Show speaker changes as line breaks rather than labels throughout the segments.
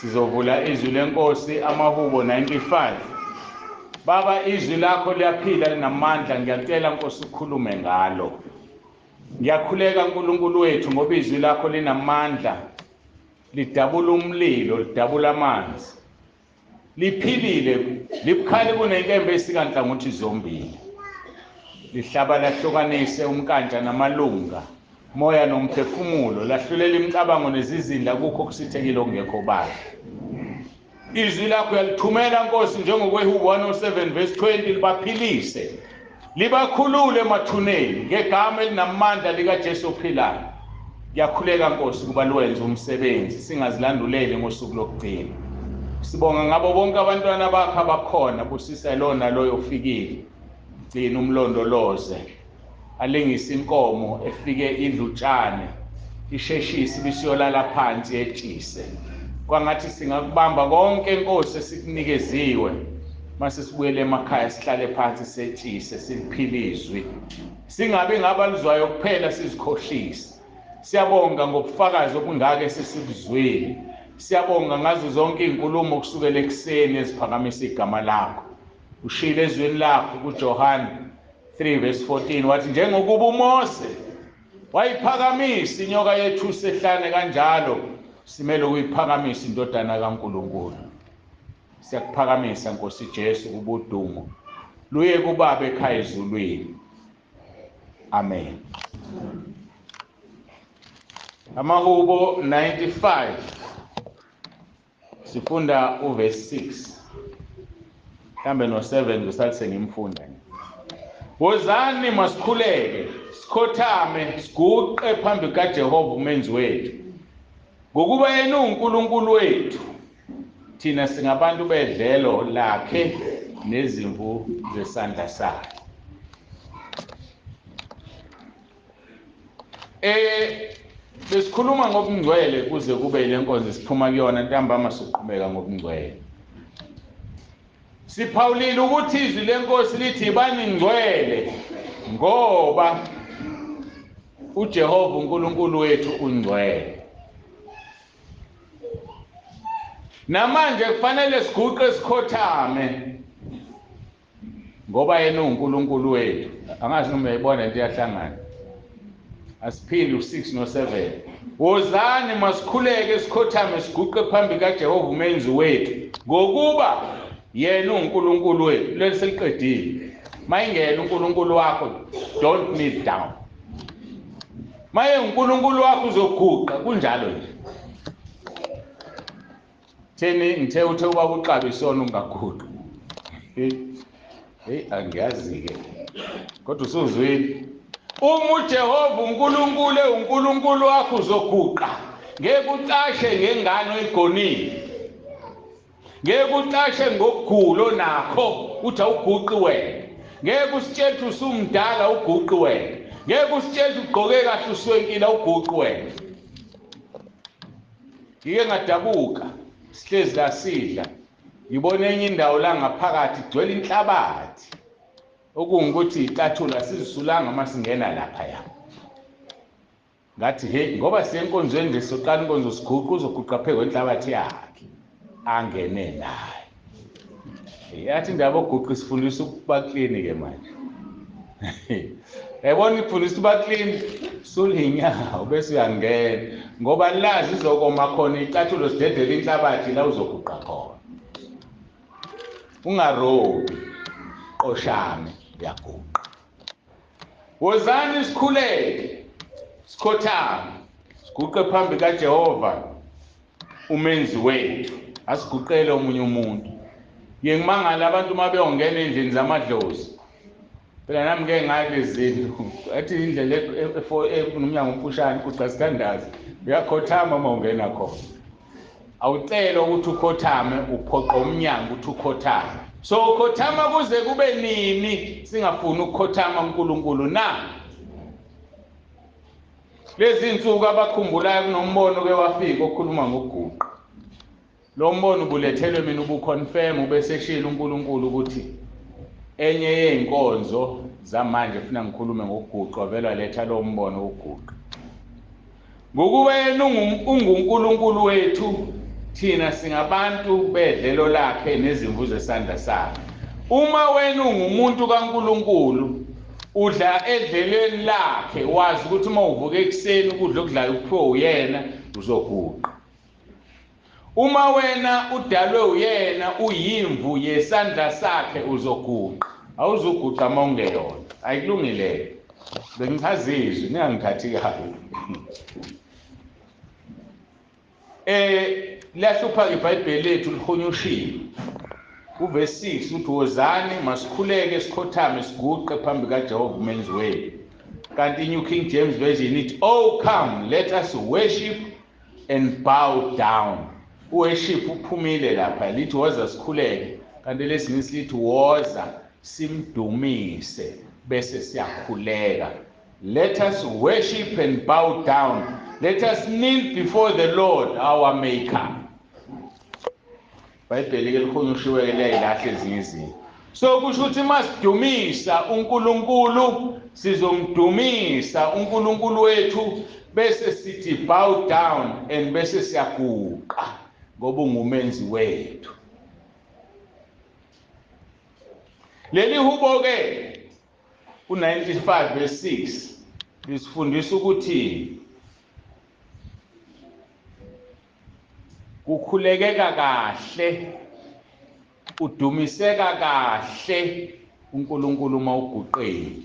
Sizovula izwi lenkosi AmaHubo 95. Baba, izwi lakho liyaphila linamandla, ngiyacela Nkosi ukhulume ngalo. Ngiyakhuleka uNkulunkulu wethu ngoba izwi lakho linamandla, lidabula umlilo, lidabula amanzi. Liphilile, libukhali kunenkembe esikanhlangothi zombili. Lihlaba lahlukanise umkantja namalunga, moya nomphefumulo, lahlulela imicabango nezizinda kukho kusithekile okungekho bahle. Izwi lakho uyalithumela Nkosi njengokweHubo 107 verse 20 libaphilise, libakhulule emathuneni ngegama elinamandla likaJesu ophilayo. Ngiyakhuleka Nkosi kuba lwenze umsebenzi singazilanduleli ngosuku lokugcina. Sibonga ngabo bonke abantwana bakho abakhona, busisa lona loyo ofikile. Gcina umlondoloze, alengise inkomo efike idlutshane, isheshisi bisiyolala phansi etshise. Kwangathi singakubamba konke Nkosi esikunikeziwe, mase sibuyele emakhaya sihlale phansi setshise siphilizwe. Singabe ngabaluzwayo kuphela sizikhohlisa. Siyabonga ngobufakazi obungaka esesibuzwile. Siyabonga ngazo zonke izinkulumo kusukela ekseni eziphakamisa igama lakho. Ushilo ezweni lakho kuJohane 3 verse 14 wathi njengokuba uMose wayiphakamisa inyoka yethu sehlane kanjalo simele ukuyiphakamisa indodana kaNkulunkulu. Siyakuphakamisa Nkosi Jesu kubudumo luye kuBaba ekhaya ezulwini. Amen. AmaHubo 95 sifunda uverse 6. Mhlambe no7 ngisathi sengimfunda. Wozani masikhuleke, sikhothame, siguqe phambi kaJehova umenzi wethu. Ngokuba yena uNkulunkulu wethu, thina singabantu bedlelo lakhe nezimvu zesandla sakhe. Besikhuluma ngobungcwele kuze kube ile nkonzo siphuma kuyona ntambama siqhubeka ngobungcwele. Siphawulile ukuthi izwi lenkosi lithi bani ngcwele ngoba uJehova uNkulunkulu wethu ungcwele. Namanje kufanele siguqe sikhothame ngoba yena uNkulunkulu wethu. Angazi noma uyayibona into iyahlangana. Asiphili u6 no7. Wozani masikhuleke sikhothame siguqe phambi kaJehova umenzi wethu ngokuba yena uNkulunkulu wethu. Leseliqedile. Mayingena uNkulunkulu wakho, don't kneel down. Maye uNkulunkulu wakho uzoguqa kunjalo nje. Theni ngithe uthe ubaba uXaba isona ungaguqa. Angiyazi ke. Kodwa usuzwile. Uma uJehova uNkulunkulu wakho uzoguqa. Ngeke ucashe ngengane oyigonile. Ngeke ucashe ngokugulo nakho uthi awuguqi wena. Ngeke usitshele usumdala uguqi wena. Ngeke usitshele ugqoke kahle uswenkile uguqi wena. Ngike ngadabuka sihlezi la sidla. Ngibone enye indawo la ngaphakathi igcwele inhlabathi. Okungukuthi icathula sizisulanga masingena lapha ya. Ngathi hey ngoba siyenkonzweni nje soqala inkonzo siguqa uzoguqa phe kwenhlabathi yakhe. Angene naye. Yathi indaba oguqa sifundisa ukuba clean ke manje. Yabona ifundisa ukuba clean sulinyawo bese uyangena ngoba lazi izokoma khona icathulo sidedela inhlabathi la uzoguqa khona. Ungarobi qoshame yaguqa. Wozani sikhuleke, sikhothame, siguqe phambi kaJehova umenzi wethu. Asiguqele omunye umuntu. Ngiyengimangala abantu mabeyongena endlini zamadlozi. Phela nami ngeke ngalezindlu. Athi indlela enomnyango omfushane kuca sikandazi. Uyakhothama uma ungena khona. Awucele ukuthi ukhothame uphoqa umnyango ukuthi ukhothame. So ukhothama kuze kube nini singafuni ukukhothama uNkulunkulu na? Lezi insuku abakhumbulayo kunombono ke wafika okhuluma ngokuguqa. Lo mbono ubulethelwe mina ubuconfirm ubeseshila uNkulunkulu ukuthi enye yeinkonzo zamanje ufuna ngikhulume ngokuguqa vela letha lo mbono wokuguqa. Ngokuba yena unguNkulunkulu wethu thina singabantu bedlelo lakhe nezimvu zesandla sakhe. Uma wena ungumuntu kaNkulunkulu udla edlelweni lakhe wazi ukuthi uma uvuka ekuseni ukudla okudlayo kuphiwe uyena uzoguqa. Uma wena udalwe uyena uyimvu yesandla sakhe uzoguqa. Awuzuguqa uma ungeyona. Ayikulungile. Bengichazizwe ningangithathi kabi. Liyahlupha iBhayibheli lethu lihunyushiwe. Uverse 6 uthi wozani masikhuleke sikhothame siguqe phambi kaJehova umenzi wethu. Kanti iNew King James Version ithi, "Oh come, let us worship and bow down." Worship uphumile lapha lithi woza sikhuleke, kanti lesingisi lithi woza simdumise bese siyakhuleka. Let us worship and bow down. Let us kneel before the Lord our Maker. Bhayibheli ke lihunyushiwe ke liyayilahle ezinye izinto. So kusho ukuthi masidumisa uNkulunkulu sizomdumisa uNkulunkulu wethu bese sithi bow down and bese siyaguqa ngoba ungumenzi wethu. Leli hubo ke u95 verse 6 lisifundisa ukuthi kukhulekeka kahle udumiseka kahle uNkulunkulu uma uguqile.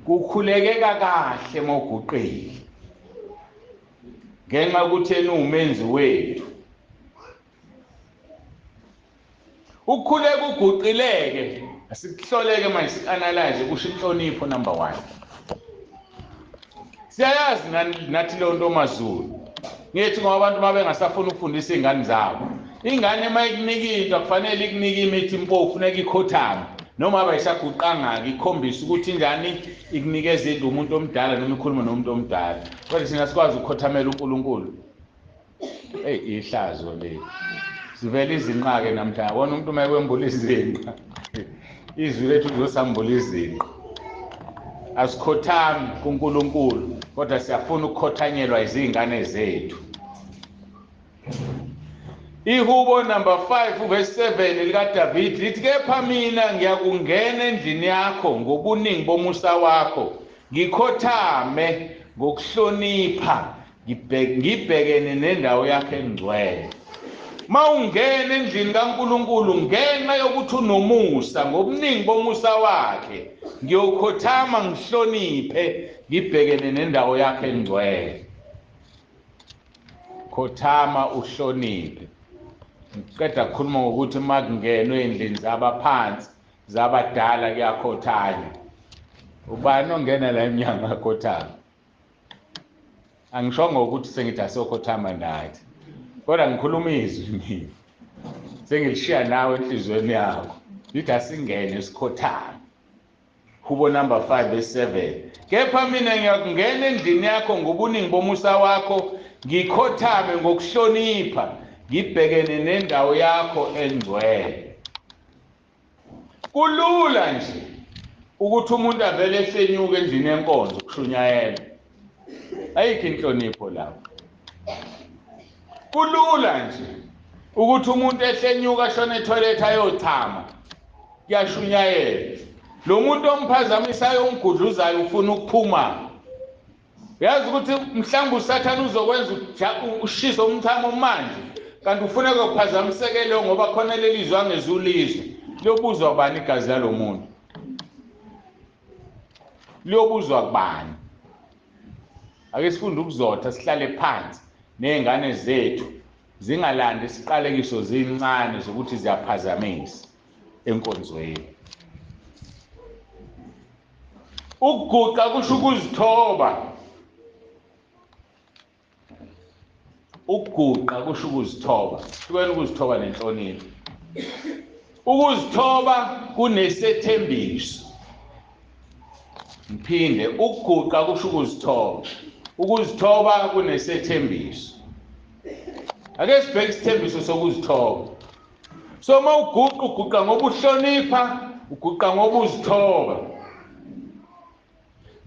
Kukhulekeka kahle uma uguqile. Ngenxa ukuthi yena umenzi wethu. Ukukhuleka uguqileke asikuhloleke manje sianalyze kusho inhlonipho number 1. Siyayazi nathi lo nto maZulu. Ngithi ngoba abantu mabengasafuna ukufundisa izingane zabo. Ingane uma ikunika into akufanele ikunike imithi impofu funeka ikhothame. Noma abayisaguqanga ikhombisa ukuthi injani ikunikeza into umuntu omdala noma ikhuluma nomuntu omdala. Kodwa sina sikwazi ukukhothamela uNkulunkulu. Ihlazo le. Sivela izinqake namhlanje. Wona umuntu uma ekwembula izinqa. Izwi lethu lizosambula izinqa. Asikhothami kuNkulunkulu kodwa siyafuna ukukhothanyelwa izingane zethu. Ihubo number 5 verse 7 likaDavid lithi, "Kepha mina ngiyakungena endlini yakho ngobuningi bomusa wakho, ngikhothame ngokuhlonipha, ngibhekene nendawo yakho engcwele." Mawungena endlini kaNkulunkulu ngenxa yokuthi unomusa ngobuningi bomusa wakhe, ngiyokhothama ngihloniphe, ngibhekene nendawo yakho engcwele. Khothama uhloniphe. Ngiceda ukukhuluma ngokuthi makungenwe endlini zabaphansi zabadala kuyakhothanywa. Ubani ongena la eminyango yakhothama? Angishongo ukuthi sengithi asokhothama nathi. Kodwa ngikhuluma izwi mina. Sengilishiya nawe enhlizweni yakho. Lithi asingene sikhothame. Hubo number 5 verse 7. "Kepha mina ngiyakungena endlini yakho ngobuningi bomusa wakho, ngikhothame ngokuhlonipha, ngibhekene nendawo yakho engcwele." Kulula nje ukuthi umuntu avele ehlenyuke endlini yenkonzo kushunyayela. Ayikho inhlonipho lapho. Kulula nje ukuthi umuntu ehlenyuka ashone etoilet ayochama. Kuyashunyayela. Lo muntu omphazamisayo umgudluzayo ufuna ukuphuma. Uyazi ukuthi mhlawumbe uSathane uzokwenza ushisa umchamo manje kanti ufuna ukuphazamiseka ngoba khona lelizwe angezulizwe. Liyobuzwa kubani igazi lalo muntu? Liyobuzwa kubani? Ake sifunde ukuzotha sihlale phansi nezingane zethu zingalandi isiqalekiso zincane zokuthi ziyaphazamisa enkonzweni. Ukuguqa kusho ukuzithoba. Ukuguqa kusho ukuzithoba. Hlukene ukuzithoba nenhlonipho. Ukuzithoba kunesethembiso. Ngiphinde, ukuguqa kusho ukuzithoba. Ukuzithoba kunesethembiso. Ake sibheke isithembiso sokuzithoba. So uma uguqa ngoba uhlonipha, uguqa ngoba uzithoba.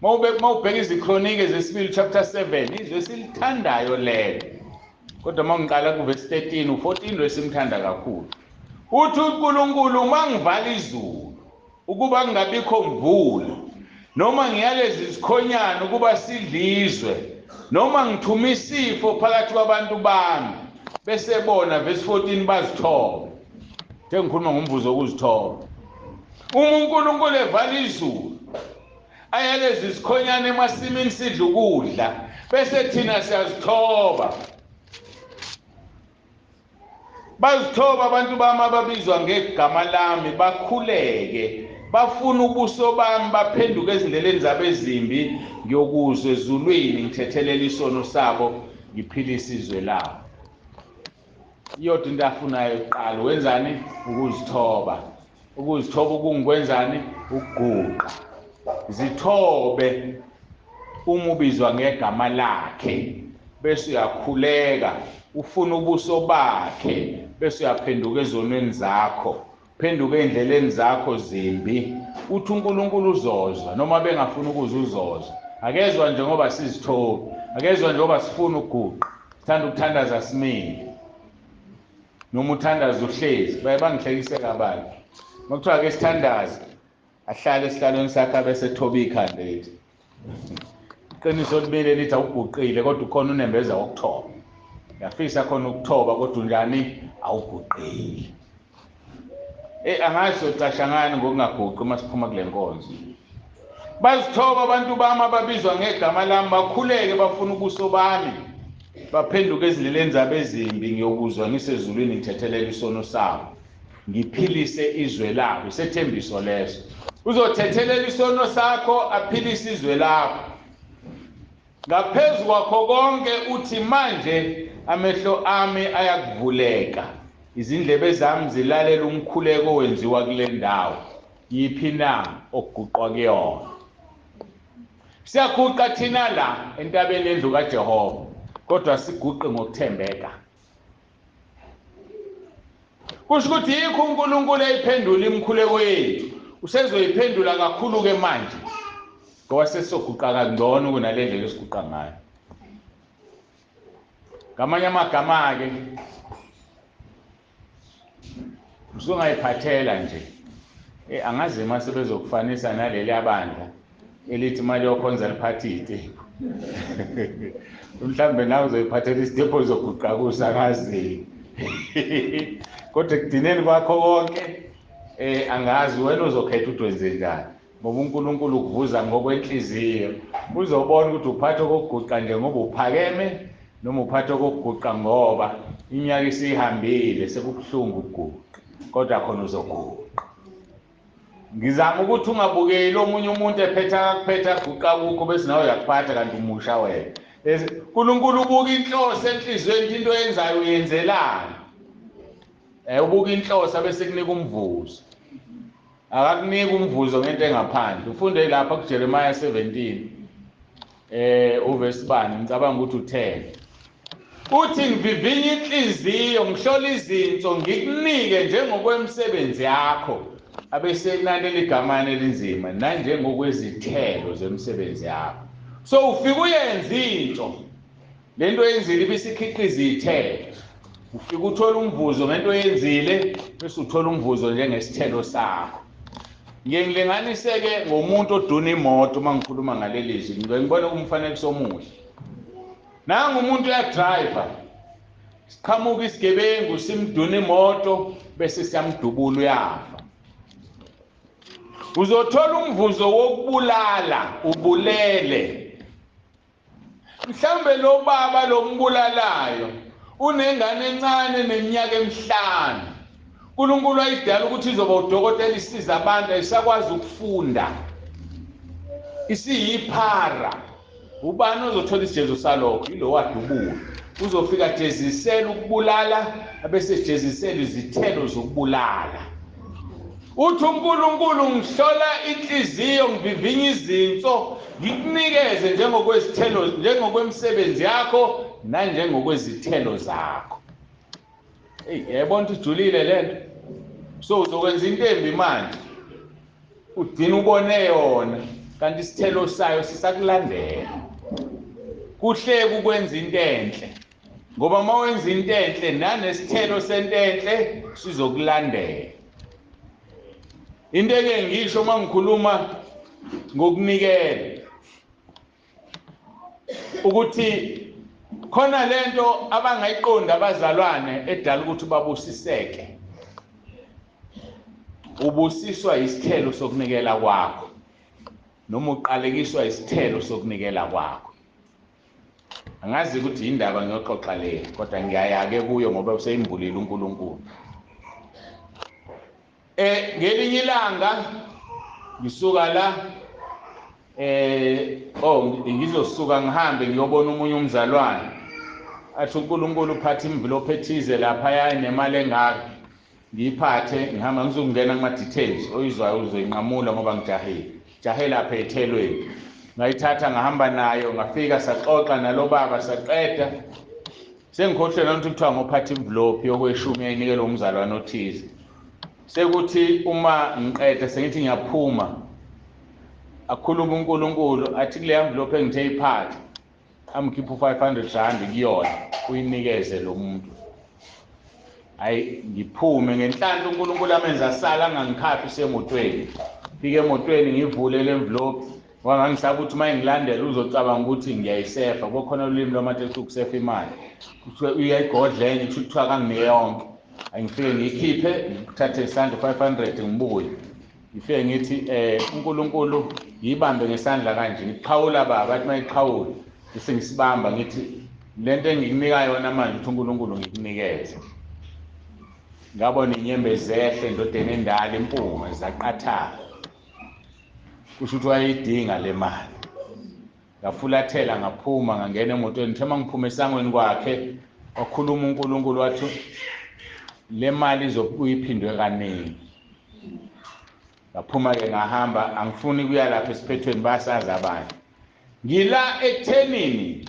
Mawubheka izikronike zesibili chapter 7 izwe silithandayo lelo. kodwa mangiqala kuverse 13 u14 wesimthanda kakhulu. Uthi uNkulunkulu mangivala izulu ukuba ngingabikho mvula, noma ngiyalezi isikhonyana ukuba sidlizwe, noma ngithuma isifo phakathi kwabantu bami, bese bona verse 14 bazithoba. Ngikhuluma ngomvuzo wokuzithoba. Uma uNkulunkulu evala izulu, ayalezi isikhonyana emasimini sidla ukudla, bese thina siyazithoba. Bazithoba abantu bami ababizwa ngegama lami, bakhuleke, bafuna ubuso bami, baphenduke ezindleleni zabo ezimbi, ngiyokuzwa ezulwini ngithethelela isono sabo, ngiphilise izwe labo. Iyodwa into afunayo kuqala wenzani? Ukuzithoba. Ukuzithoba kungikwenzani? Ukuguqa. Zithobe uma ubizwa ngegama lakhe, bese uyakhuleka, ufuna ubuso bakhe, bese uyaphenduka ezonweni zakho, phenduka endleleni zakho zimbi. Uthi uNkulunkulu uzozwa noma bengafuni ukuze uzozwa. Akezwa njengoba sizithobi, akezwa njengoba sifuna ukuguqa, sithanda ukuthandaza simile. Noma uthandaza uhlezi, baye bangihlekise kabantu. Makuthiwa ke sithandaza, ahlale esihlalweni sakhe bese thoba ikhanda ethi. Iqiniso libele lithi awuguqile kodwa ukhona unembeza wokuthoba. Yafisa khona ukuthoba kodwa njani awuguqile. Angazi socasha ngani ngokungaguqi uma siphuma kule nkonzo. Bazithoba abantu bami ababizwa ngegama lami, bakhuleke, bafuna ubuso bami, baphenduke ezindleleni zabo ezimbi, ngiyokuzwa ngisezulwini ngithethelela isono sabo, ngiphilise izwe labo. Isethembiso leso. Uzothethelela isono sakho, aphilise izwe lakho. Ngaphezu kwakho konke uthi manje amehlo ami ayakuvuleka, izindlebe zami zilalela umkhuleko owenziwa kule ndawo. Yiphi na okuguqwa kuyona? Siyaguqa thina la entabeni endlu kaJehova, kodwa siguqe ngokuthembeka. Kusho ukuthi yikho uNkulunkulu eyiphendula imikhuleko yethu. Usezoyiphendula kakhulu ke manje, ngoba sesizoguqa kangcono kunale ndlela esiguqa ngayo. Ngamanye amagama ke usungayiphathela nje. Angazi mase bezokufanisa naleli abandla elithi imali yokhonza liphathi izitepu. Mhlambe nawe uzoyiphathela isitepu uzoguqa kusangazi. Kodwa ekudineni kwakho konke angazi wena uzokhetha ukuthi wenze njani, ngoba uNkulunkulu ukuvuza ngokwenhliziyo. Uzobona ukuthi uphatha kokuguqa nje ngoba uphakeme, noma uphatha kokuguqa ngoba iminyaka isihambile sekubuhlungu ukuguqa, kodwa khona uzoguqa. Ngizama ukuthi ungabukeli omunye umuntu ephetha aguqa kukho bese nawe uyakuphatha kanti umusha wena. uNkulunkulu ubuka inhloso enhlizweni, into yenzayo uyenzelana. Ubuka inhloso bese kunika umvuzo. Akakunika umvuzo ngento engaphandle. Ufunde lapha kuJeremiah 17 uverse bani, ngicabanga ukuthi u10. Uthi ngivivinye inhliziyo, ngihlola izinto, ngikunike njengokwemisebenzi yakho. Abesenani ligamane elinzima, nanjengokwezithelo zemisebenzi yakho. So ufika uyenza into, lento yenzile ibisikhiqiza izithelo. Ufika uthola umvuzo ngento oyenzile, bese uthola umvuzo njengesithelo sakho. Ngilinganiseke ngomuntu oduna imoto uma ngikhuluma ngaleli lizwi, ngibona umfanekiso omuhle. Nanga umuntu uyadriver, siqhamuka isigebengu simduna imoto bese siyamdubula uyafa. Uzothola umvuzo wokubulala, ubulele. Mhlambe lo baba lo mbulalayo unengane encane neminyaka 5. uNkulunkulu ayidala ukuthi izoba udokotela isiza abantu, ayisakwazi ukufunda, isiyiphara. Ubani ozothola isijezo salokho? Yilo wadubula. Uzofika jezisela ukubulala, abese jezisela izithelo zokubulala. Uthi uNkulunkulu ngihlola inhliziyo, ngivivinye izinto, ngikunikeze njengokwezithelo, njengokwemisebenzi yakho nanjengokwezithelo zakho. Yayibona ukuthi ujulile lento. So uzokwenza into embi manje, udina ubone yona, kanti isithelo sayo sisakulandela. Kuhleke ukwenza into enhle, ngoba mawenza into enhle nanesithelo sentenhle sizokulandela. Into eke ngisho mangikhuluma ngokunikela ukuthi khona lento abangayiqonda abazalwane edala ukuthi babusiseke. Ubusiswa isithelo sokunikela kwakho noma uqalekiswa isithelo sokunikela kwakho. Angazi ukuthi indaba ngiyoxoxa le kodwa ngiyaya-ke kuyo ngoba useyimbulile uNkulunkulu. Ngelinye ilanga ngisuka la ngizosuka ngihambe ngiyobona umunye umzalwane athi uNkulunkulu uphatha envelope ethize lapha nemali engaka ngiyiphathe ngihamba ngizongena kuma-details oyizwayo uzoyinqamula ngoba jahe lapha ethelweni. Ngayithatha ngahamba nayo ngafika saxoxa nalo baba saqeda sengikhohlwe nanto kuthiwa ngophatha envelope yokweshumi eyinikela umzalwane othize. Sekuthi uma ngiqeda sengithi ngiyaphuma akhuluma uNkulunkulu athi kule envelope engithe iphathe amkhipha u-500 kuyona uyinikeze lo muntu. Hayi ngiphume ngenhlanhla uNkulunkulu amenza asala angangikhaphi semotweni. Fike emotweni ngivule le envelope ngoba ngisaba ukuthi uma ngilandela uzocabanga ukuthi ngiyayisefa ngoba khona ulimi lwamateksi ukusefa imali. Uyayigodla enye kuthiwa kanginike yonke. Ngifike ngiyikhiphe ngithathe isandla 500 ngibuye. Ngifike ngithi uNkulunkulu yibambe ngesandla kanje ngiqhawula baba athi mayiqhawula bese ngisibamba ngithi lento engikunika yona manje uthi uNkulunkulu ngikunikeze. Ngabona inyembezi ehle endodeni endala impunga zaqathana. Kusho ukuthi wayidinga le mali. Ngafulathela ngaphuma ngangena emotweni thema ngiphume esangweni kwakhe wakhuluma uNkulunkulu wathi le mali izokuyiphindwe kaningi. Ngaphuma-ke ngahamba angifuni kuya lapha esiphethweni basazi abantu. Ngila ekuthenini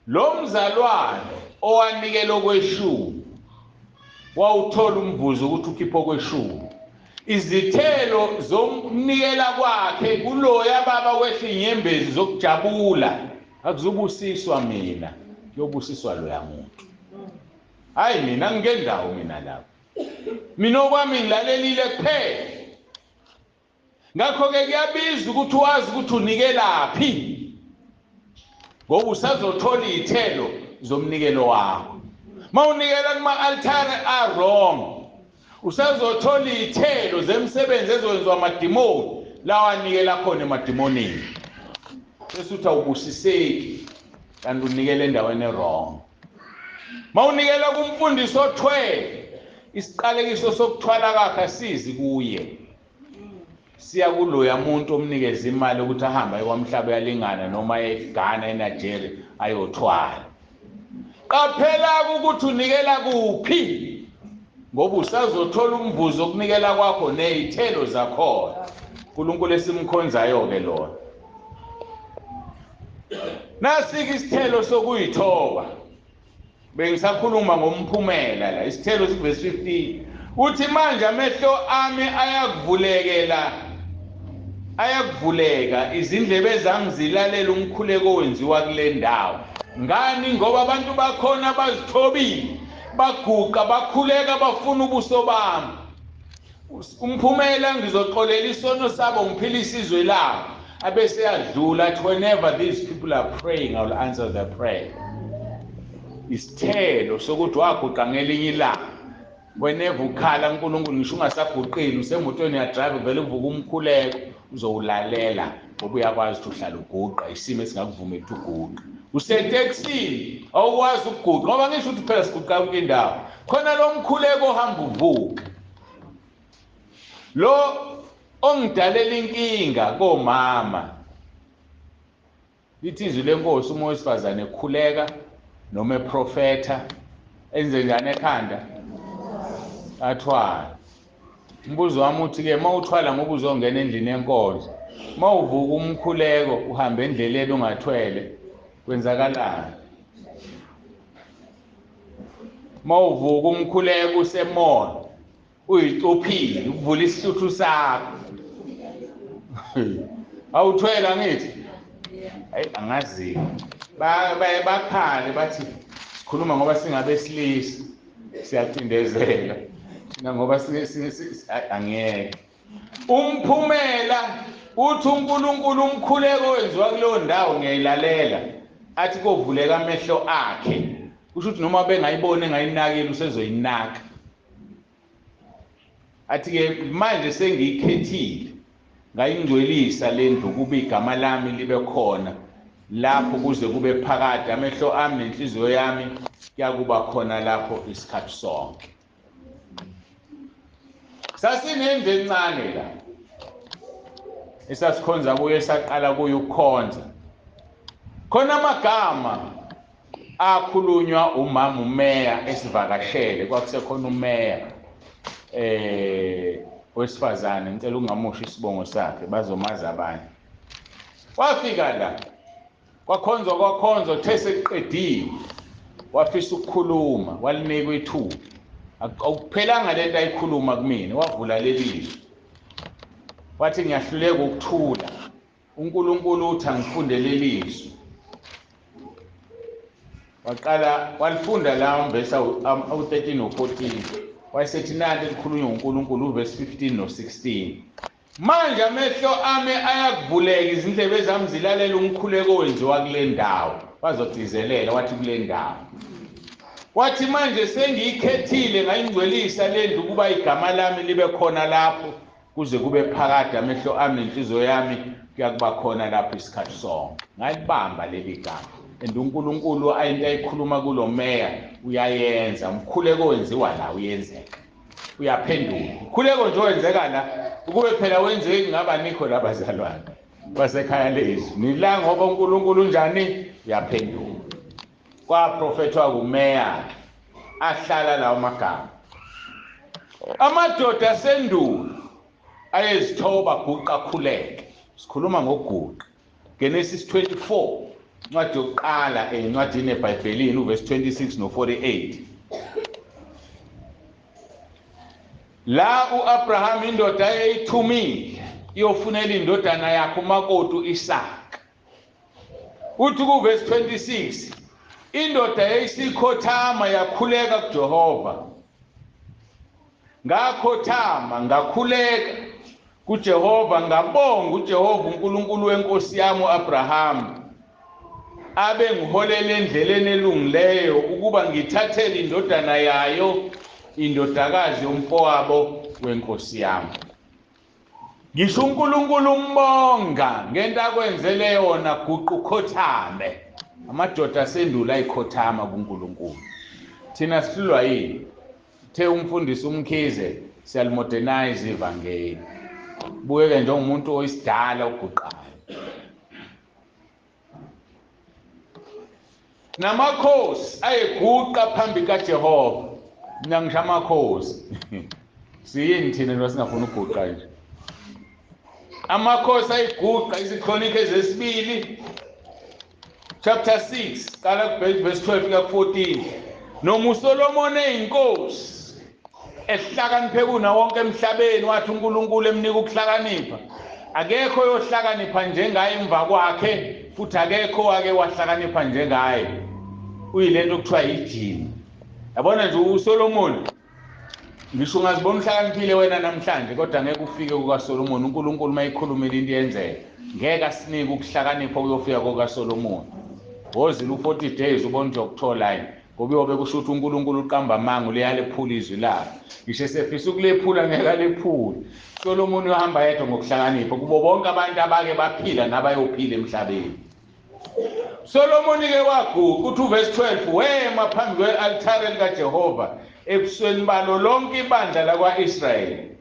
lo mzalwane owanikela okweshumi wawuthola umvuzo ukuthi ukhiphe okweshumi. Izithelo zomnikela kwakhe kuloya baba kwehla inyembezi zokujabula akuzubusiswa mina kuyobusiswa loya muntu. Hayi mina ngingendawo mina lapho. Mina okwami ngilalelile kuphela. Ngakho-ke kuyabiza ukuthi wazi ukuthi unikelaphi ngoba usazothola iy'thelo zomnikelo wakho. Ma unikela kuma-altare a-wrong usazothola iy'thelo zemsebenzi ezokwenziwa amadimoni lawa anikela khona emademonini. Bese uthi awubusiseki kanti unikela endaweni e-wrong. Ma unikela kumfundisi othwele isiqalekiso sokuthwala kwakhe asizi kuye. Siya kuloya muntu omnikeza imali ukuthi ahambe ayikwamhlaba yalingana noma eGhana eNigeria ayothwala. Qaphela ukuthi unikela kuphi ngoba usazothola umvuzo okunikela kwakho nezithelo zakhona. uNkulunkulu esimkhonzayo-ke lona. Nasike isithelo sokuyithoba. Bengisakhuluma ngomphumela la isithelo sikuvesi 15 uthi manje amehlo ami ayakuvuleka izindlebe zami zilalela umkhuleko owenziwa kule ndawo. Ngani? Ngoba abantu bakhona bazithobile baguqa bakhuleka bafuna ubuso bami. Umphumela ngizoxolela isono sabo ngiphilisa izwe labo abese yadlula athi whenever these people are praying I will answer their prayer. Isithelo sokuthi waguqa ngelinye ilanga whenever ukhala uNkulunkulu ngisho ungasaguqili usemotweni yadrive vele uvuka umkhuleko uzowulalela ngoba uyakwazi ukuthi uhlala uguqa isimo esingakuvumeli ukuthi uguqa. Useteksini awukwazi ukuguqa ngoba ngisho ukuthi phela siguqa yonke indawo khona lo mkhuleko ohamba uvuka. Lo ongidalela inkinga komama lithi izwi lenkosi umoya wesifazane ekhuleka noma eprofetha enze njani ekhanda athwala. Umbuzo wami uthi-ke uma uthwala ngoba uzongena endlini yenkonzo uma uvuka umkhuleko uhambe endleleni ungathwele kwenzakalani? Uma uvuka umkhuleko usemona uyicophile ukuvula isihluthu sakho awuthwela ngithi hayi angazi bakhale bathi sikhuluma ngoba singabesilisa siyacindezela thina ngoba angeke umphumela uthi uNkulunkulu umkhuleko wenziwa kuleyo ndawo ngiyayilalela athi kovuleka amehlo akhe kusho ukuthi noma bengayiboni engayinakile usezoyinaka athi ke manje sengiyikhethile ngayingcwelisa lendlu kuba igama lami libe khona lapho kuze kube phakade amehlo ami nenhliziyo yami kuyakuba khona lapho isikhathi sonke. Sasinendlu encane la esasikhonza kuyo saqala kuyo ukukhonza khona amagama akhulunywa umama umeya esivakashele kwakusekhona umeya wesifazane ngicela ungamusha isibongo sakhe bazomaza abanye wafika la kwakhonzwa theseqediwe wafisa ukukhuluma walinikwa ithuba akuphelanga lento ayikhuluma kumina wavula lelizwi wathi ngiyahluleka ukuthula uNkulunkulu uthi angifunde lelizwi waqala walifunda la verse u13 no14 wayesethi nanti likhulunywa uNkulunkulu uverse 15 no16 manje amehlo ami ayakuvuleka izindlebe zami zilalela umkhuleko owenziwa kule ndawo bazogcizelela wathi kule ndawo wathi manje sengiyikhethile ngayingcwelisa lendlu kuba igama lami libe khona lapho kuze kube phakade amehlo ami nenhliziyo yami kuyakuba khona lapho isikhathi sonke ngayibamba leli gama uNkulunkulu ayinto ayikhuluma kulo meya uyayenza umkhuleko owenziwa la uyenzeka uyaphendula umkhuleko nje owenzeka la ukube phela wenzeki ngaba nikho labazalwane basekhaya lezwi nila ngoba uNkulunkulu njani uyaphendula kwaprofethwa kumeya ahlala lawo magama amadoda asendulo ayezithoba guqa khuleke sikhuluma ngoguqa Genesis 24 ncwadi yokuqala encwadini eBhayibhelini uverse 26 no48 la uAbraham indoda eyithumile iyofunela indodana yakhe umakoti uIsaka uthi kuverse 26 indoda yayisikhothama yakhuleka kuJehova ngakhothama ngakhuleka kuJehova ngabonga uJehova uNkulunkulu wenkosi yami uAbraham abe ngiholele endleleni elungileyo ukuba ngithathele indodana yayo indodakazi yomfowabo wenkosi yami ngisho uNkulunkulu umbonga ngento akwenzele yona guqa ukhothame amadoda asendulo ayikhothama kuNkulunkulu thina sihlulwa yini the umfundisi umkhize siyalimodernize ivangeli buyeke njengomuntu oyisidala uguqayo namakhosi ayeguqa phambi kaJehova mina ngisho amakhosi siyini thina noma singafuna ukuguqa nje amakhosi ayiguqa izikronike zesibili chapter 6 qala verse 12 kuya 14 noma uSolomon eyinkosi ehlakaniphe kuna wonke emhlabeni wathi uNkulunkulu emnika ukuhlakanipha akekho yohlakanipha njengaye emva kwakhe futhi akekho ake wahlakanipha njengaye uyilento okuthiwa yijini yabona nje uSolomon ngisho ungazibona uhlakaniphile wena namhlanje kodwa ngeke ufike kukaSolomon uNkulunkulu mayikhulumile into yenzeka ngeke asinike ukuhlakanipha uyofika kukaSolomon wozile u40 days ubona nje ukuthola yini ngoba uyobe kusho ukuthi uNkulunkulu uqamba amanga leyalephula izwi lakhe ngisho esefisa ukulephula ngeke alephule Solomon uhamba yedwa ngokuhlakanipha kubo bonke abantu abake baphila nabayophila emhlabeni Solomon ke waguqa uthi uverse 12 wema phambi kwe-altare likaJehova ebusweni balo lonke ibandla lakwa-Israyeli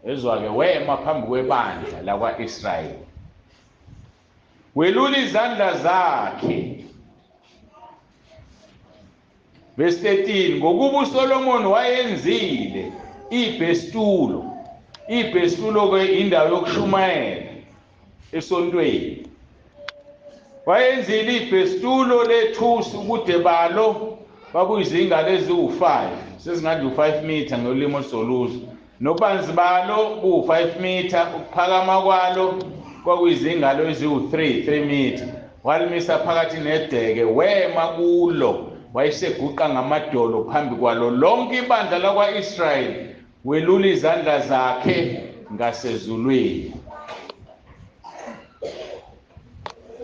ezwa ke wema phambi kwebandla lakwa-Israyeli welula izandla zakhe verse 13 ngokuba uSolomon wayenzile ibhestulo ke indawo yokushumayela esontweni wayenzile ibhestulo lethusi ubude balo babuyizingalo eziwu5 sezingathi u5 meter ngolimo olusoluzo nobanzi balo bu5 meter ukuphakama kwalo kwakuyizingalo eziwu3 meter walimisa phakathi nedeke wema kulo wayeseguqa ngamadolo phambi kwalo lonke ibandla lakwa-Israyeli, welula izandla zakhe ngasezulwini.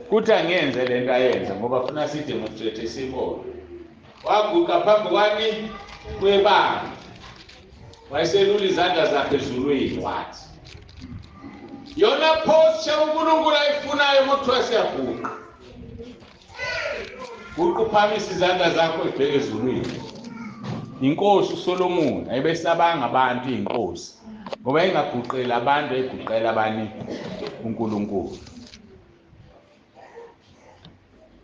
Kuthi angenze lento ayenza ngoba funa sidemonstrate isibona. Waguqa phambi kwani kwebandla, wayeselula izandla zakhe ezulwini, wathi yona posture uNkulunkulu ayifunayo uma kuthiwa siyaguqa. Guqa uphakamisa izandla zakho ezibheke ezulwini. Inkosi uSolomoni ayibesabanga abantu inkosi ngoba engaguqeli abantu, ayiguqela abani uNkulunkulu.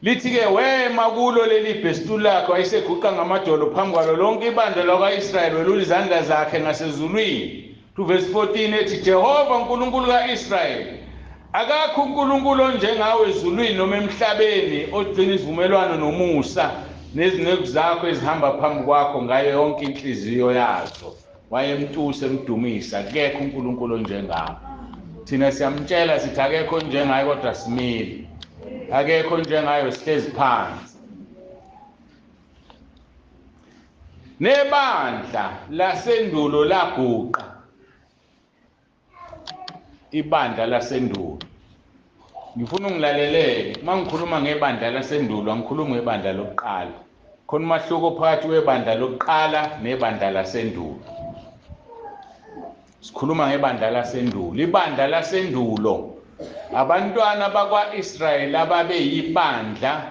Lithi-ke wema kulo leli bhestulu lakhe, wayeseguqa ngamadolo phambi kwalo lonke ibandla lakwa-Israyeli, welula izandla zakhe ngasezulwini. To verse 14 ethi, Jehova uNkulunkulu ka-Israyeli, akakho uNkulunkulu onjengawe ezulwini noma emhlabeni, ogcina isivumelwano nomusa nezinceku zakho ezihamba phambi kwakho ngayo yonke inhliziyo yazo. Wayemtusa emdumisa, akekho uNkulunkulu onjengawe. Thina siyamtshela sithi akekho onjengaye kodwa simile. Akekho njengayo sihlezi phansi. Nebandla lasendulo laguqa. Ibandla lasendulo. Ngifuna ungilalelele, uma ngikhuluma ngebandla lasendulo, angikhulumi ngebandla lokuqala. Khona umahluko phakathi kwebandla lokuqala nebandla lasendulo. Sikhuluma ngebandla lasendulo. Ibandla lasendulo, abantwana bakwa-Israyeli ababeyibandla,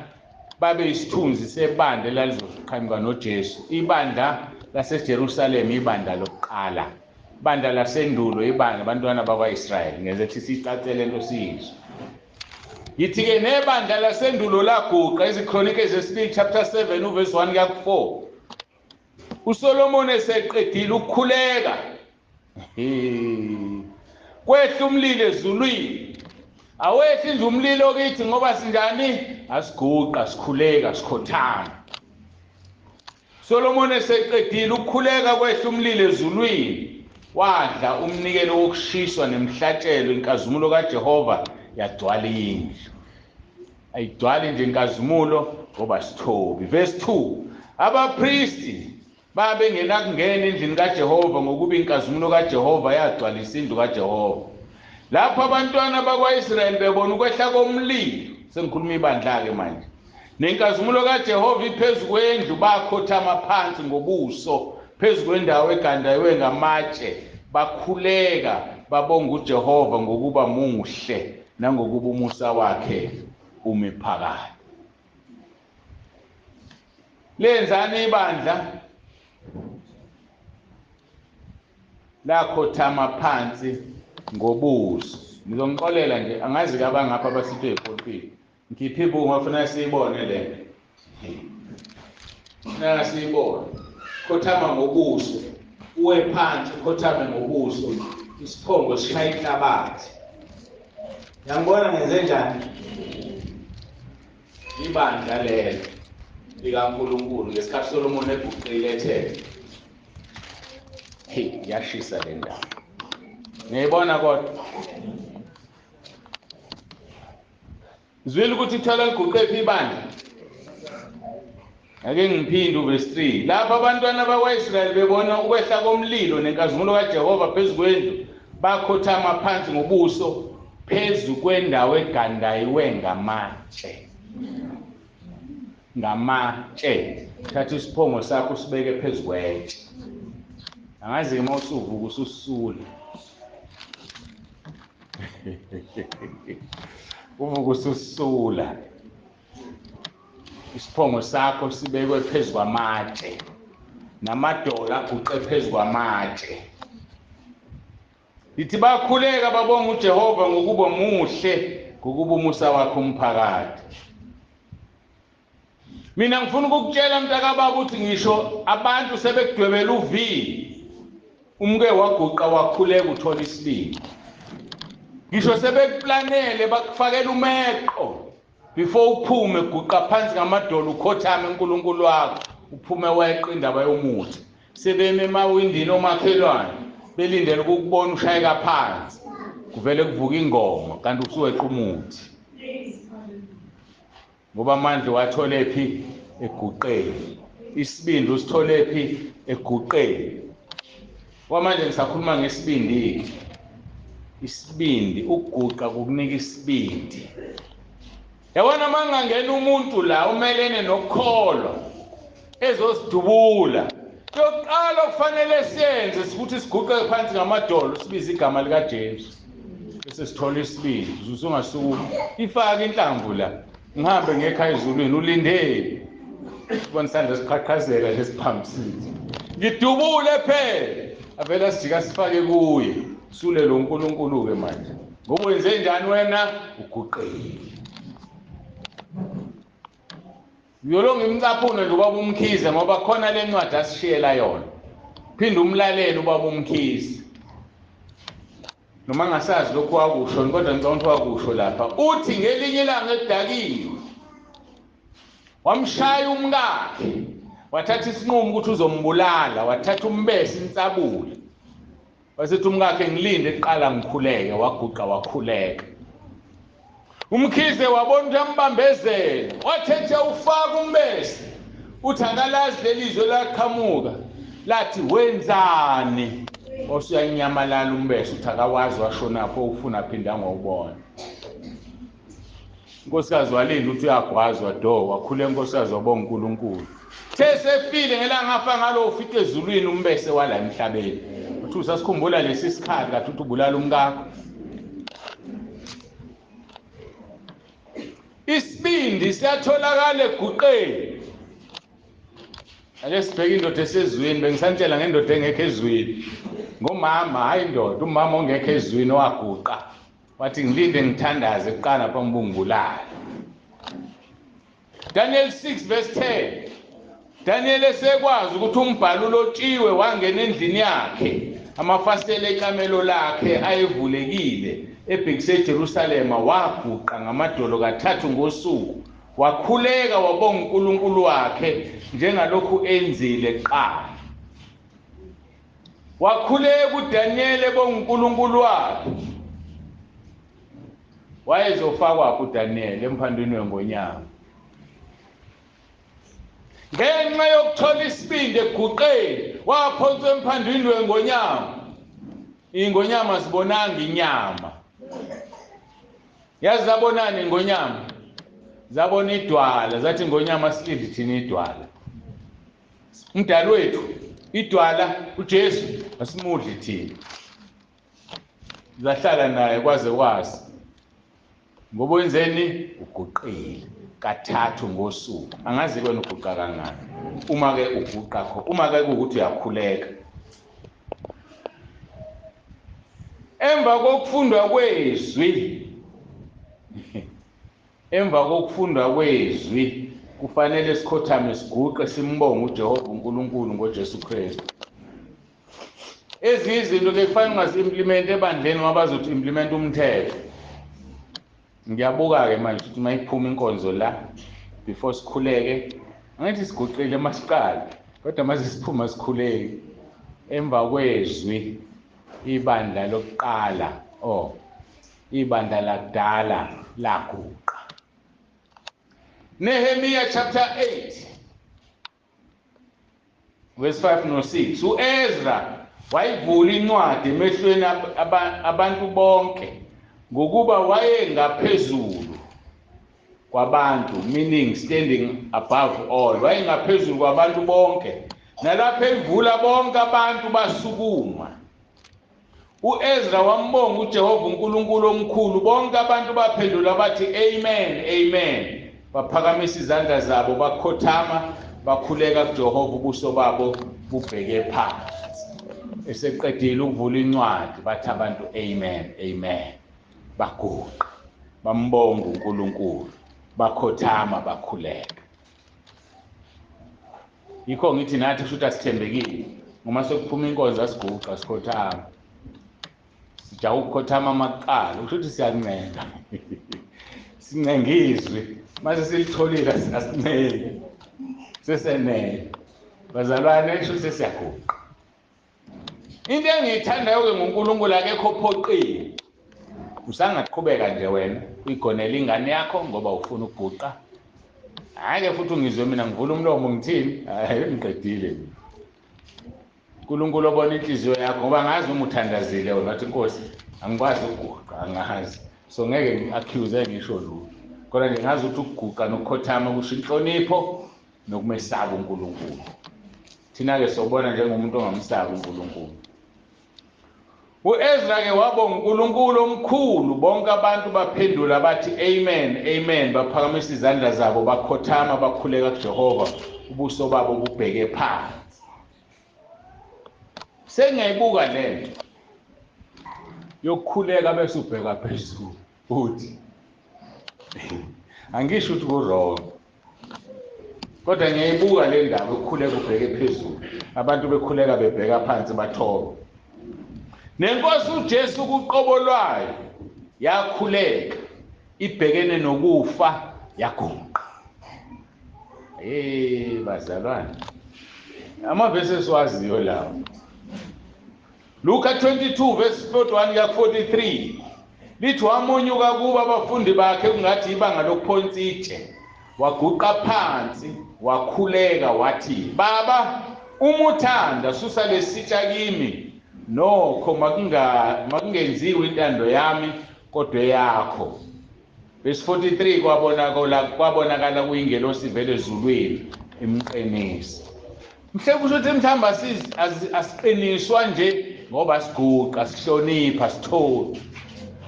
babeyisithunzi sebandla elalizoqhamuka noJesu. Ibandla laseJerusalema, ibandla lokuqala. Ibandla lasendulo, ibandla abantwana bakwa-Israyeli. Ngezethi sicacele lento siyizwe. Yithi-ke nebandla lasendulo laguqa, iziKronike zesibili chapter 7 uverse 1 kuya ku-4. uSolomoni eseqedile ukukhuleka, kwehla umlilo ezulwini. Awehli nje umlilo kithi ngoba sinjani, asiguqa, sikhuleka, sikhothama. Solomoni eseqedile ukukhuleka, kwehla umlilo ezulwini, wadla umnikelo wokushiswa nemhlatshelo. Inkazimulo kaJehova yagcwala indlu. Ayigcwali nje inkazimulo ngoba sithobi. Verse 2, abapristi babengena kungena endlini kaJehova ngokuba inkazimulo kaJehova yagcwalisa indlu kaJehova. Lapho abantwana bakwa-Israyeli bebona ukwehla komlilo, sengikhuluma ibandla-ke manje, nenkazimulo kaJehova iphezu kwendlu, bakhothama phansi ngobuso phezu kwendawo egandayiwe ngamatshe, bakhuleka, babonga uJehova ngokuba muhle nangokuba umusa wakhe ume phakade. Lenzani ibandla? Lakhothama phansi ngobuso. Ngizongixolela nje, angazi kabangapha abasithe ePolpini. Ngikhiphe ibungu ngafuna siyibone le. Naka siyibone. Khothama ngobuso. Uwe phansi, khothame ngobuso. Isiphongo sishaya inhlabathi. Yangibona ngenze njani? Ibandla lelo likaNkulunkulu ngesikhathi Solomoni eguqile ethe, yashisa le ndawo. Ngiyibona kodwa. Zwile ukuthi ithola liguqephi ibandla. Ake ngiphinde uverse 3. Lapho abantwana bakwa-Israyeli bebona ukwehla komlilo nenkazimulo kaJehova phezu kwendlu, bakhothama phansi ngobuso phezu kwendawo egandayiwe ngamatshe. Ngamatshe. Thatha isiphongo sakho usibeke phezu kwetshe. Angazi uma usuvuka ususula. Uvuka ususula. Isiphongo sakho sibekwe phezu kwamatshe. Namadolo aguqe phezu kwamatshe. Lithi bakhuleka babonga uJehova ngokuba muhle, ngokuba umusa wakhe umphakade. Mina ngifuna ukukutshela mntakababa ukuthi ngisho abantu sebekudwebela uvili, umke waguqa wakhuleka uthola isibili. Ngisho sebekuplanele bakufakela umeqo before uphume, guqa phansi ngamadolo ukhothame uNkulunkulu wakho, uphume weqe indaba yomuthi. Sebeme emawindini omakhelwane belindele ukukubona ushayeka phansi, kuvele kuvuka ingoma kanti usuweqa umuthi. Ngoba amandla wathole phi? eguqeni. Isibindi usithole phi? Eguqeni. Kwamanje ngisakhuluma ngesibindi. Isibindi, ukuguqa kukunika isibindi. Yabona mangangena umuntu la umelene nokukholwa ezosidubula. Yokuqala kufanele siyenze ukuthi siguqe phansi ngamadolo sibize igama lika Jesu. Bese sithola isibindi. Usungasuka ifaka inhlamvu la. Ngihambe ngekhaya ezulwini ulindele. Sibona isandla siqhaqhazela lesiphambisile. Ngidubule phela. Avela sijika sifake kuye. Sule lo uNkulunkulu ke manje. Ngoba wenze njani wena? Uguqile. Yolonga imcaphune nje ubaba uMkhize ngoba khona le ncwadi asishiyela yona. Phinda umlaleli ubaba uMkhize. Noma ngasazi lokho wakusho kodwa ngicabanga wakusho lapha. Uthi ngelinye ilanga elidakiwe wamshaya umkakhe. Wathatha isinqumo ukuthi uzombulala, wathatha umbese insabule. Wasethi umkakhe ngilinde eqala ngikhuleke, waguqa wakhuleka. Umkhize wabona ukuthi ambambezela, wathethe ufaka umbese. Uthi akalazi lelizwe laqhamuka, lathi wenzani? Osuyanyamalala umbese, uthi akawazi washona pho ufuna phinda ngawubona. Unkosikazi walinda uthi uyagwazwa do, wakhule unkosikazi wabonga uNkulunkulu. Sefile ngelanga ngafa ngalo ufike ezulwini umbese wala emhlabeni. Uthi usasikhumbula lesi sikhali kathi uthi ubulala umkakho. Isibindi siyatholakala eguqeni. Ake sibheke indoda esezweni, bengisantshela ngendoda engekho ezweni. Ngomama hayi indoda, umama ongekho ezweni waguqa. Wathi ngilinde ngithandaze kuqala phambi ngibulala. Daniel 6 verse 10. Daniel esekwazi ukuthi umbhalo ulotshiwe wangena endlini yakhe. Amafasitela ekamelo lakhe ayevulekile. Ebhekise eJerusalema waguqa ngamadolo kathathu ngosuku. Wakhuleka wabonga uNkulunkulu wakhe njengalokhu enzile kuqala. Wakhuleka uDaniel ebonga uNkulunkulu wakhe. Wayezofakwa uDaniel emphandweni wengonyama. Ngenxa yokuthola isibindi eguqeni waphonswa emphandweni wengonyama. Ingonyama zibonanga inyama. Yazi zabonani ingonyama? Zabona idwala, zathi ingonyama silinde thina idwala. Umdali wethu idwala uJesu asimudli thina. Zahlala naye kwaze kwasi. Ngoba wenzeni? Uguqile kathathu ngosuku. Angazi kwena uguqa kangani. Uma ke uguqa kho, uma ke ukuthi uyakhuleka. Emva kokufundwa kwezwi. Emva kokufundwa kwezwi kufanele sikhothame siguqe simbonge uJehova uNkulunkulu ngoJesu Kristu. Ezinye izinto ke kufanele ungazi-implement ebandleni ngoba bazothi implement umthetho. Ngiyabuka ke manje ukuthi mayiphuma inkonzo la before sikhuleke angithi siguqile masiqala kodwa mase siphuma sikhuleke emva kwezwi ibandla lokuqala ibandla lakudala laguqa. Nehemiah chapter 8 verse 5 no 6. uEzra wayivula incwadi emehlweni abantu bonke ngokuba wayengaphezulu kwabantu, meaning standing above all. Wayengaphezulu kwabantu bonke. Nalapho evula bonke abantu basukuma. uEzra wambonga uJehova uNkulunkulu omkhulu. Bonke abantu baphendula bathi amen, amen. Baphakamisa izandla zabo, bakhothama, bakhuleka kuJehova, ubuso babo bubheke phansi. Eseqedile ukuvula incwadi bathi abantu amen, amen. Baguqa, bambonga uNkulunkulu, bakhothama, bakhuleka. Yikho ngithi nathi kusho ukuthi asithembekile. Ngoma sekuphuma inkonzo asiguqa sikhothama. Sija ukukhothama amaqala, kusho ukuthi siyancenga. Sincengizwe. Mase silitholile asincenge. Sesenele. Bazalwane kusho ukuthi siyaguqa. Into engiyithandayo ke ngoNkulunkulu akekho ophoqile. Usangaqhubeka nje wena uyigonela ingane yakho ngoba ufuna ukuguqa. Hhayi-ke futhi ungizwe mina ngivula umlomo ngithini? Hayi ngiqedile. uNkulunkulu obona inhliziyo yakho ngoba ngazi uma uthandazile wena wathi Nkosi angikwazi ukuguqa angazi. So ngeke ngi-accuse ngisho lutho. Kodwa nje ngazi ukuthi ukuguqa nokukhothama kusho inhlonipho nokumesaba uNkulunkulu. Thina-ke sobona njengomuntu ongamsabi uNkulunkulu. U-Ezra-ke wabonga uNkulunkulu omkhulu, bonke abantu baphendula bathi amen, amen, baphakamisa izandla zabo, bakhothama, bakhuleka kuJehova, ubuso babo bubheke phansi. Sengiyayibuka lento yokukhuleka bese ubheka phezulu uthi angisho ukuthi ku-wrong, kodwa ngiyayibuka le ndaba yokukhuleka ubheke phezulu, abantu bekhuleka bebheka phansi bathoba. Nenkosi uJesu kuqobo lwayo yakhuleka, ibhekene nokufa yaguqa. Bazalwane, amavesi esiwaziyo lawo. Luka 22 verse 41-43 lithi wamonyuka kuba abafundi bakhe kungathi ibanga lokuphonsa itshe, waguqa phansi wakhuleka wathi, Baba, uma uthanda susa lesitsha kimi, nokho makungenziwe intando yami kodwa yakho. Verse 43 kwabonakala kuyingelosi vele ezulwini imqinisa. Mhle kusho ukuthi mhlawumbe asiqiniswa nje ngoba siguqa, sihlonipha, sithola.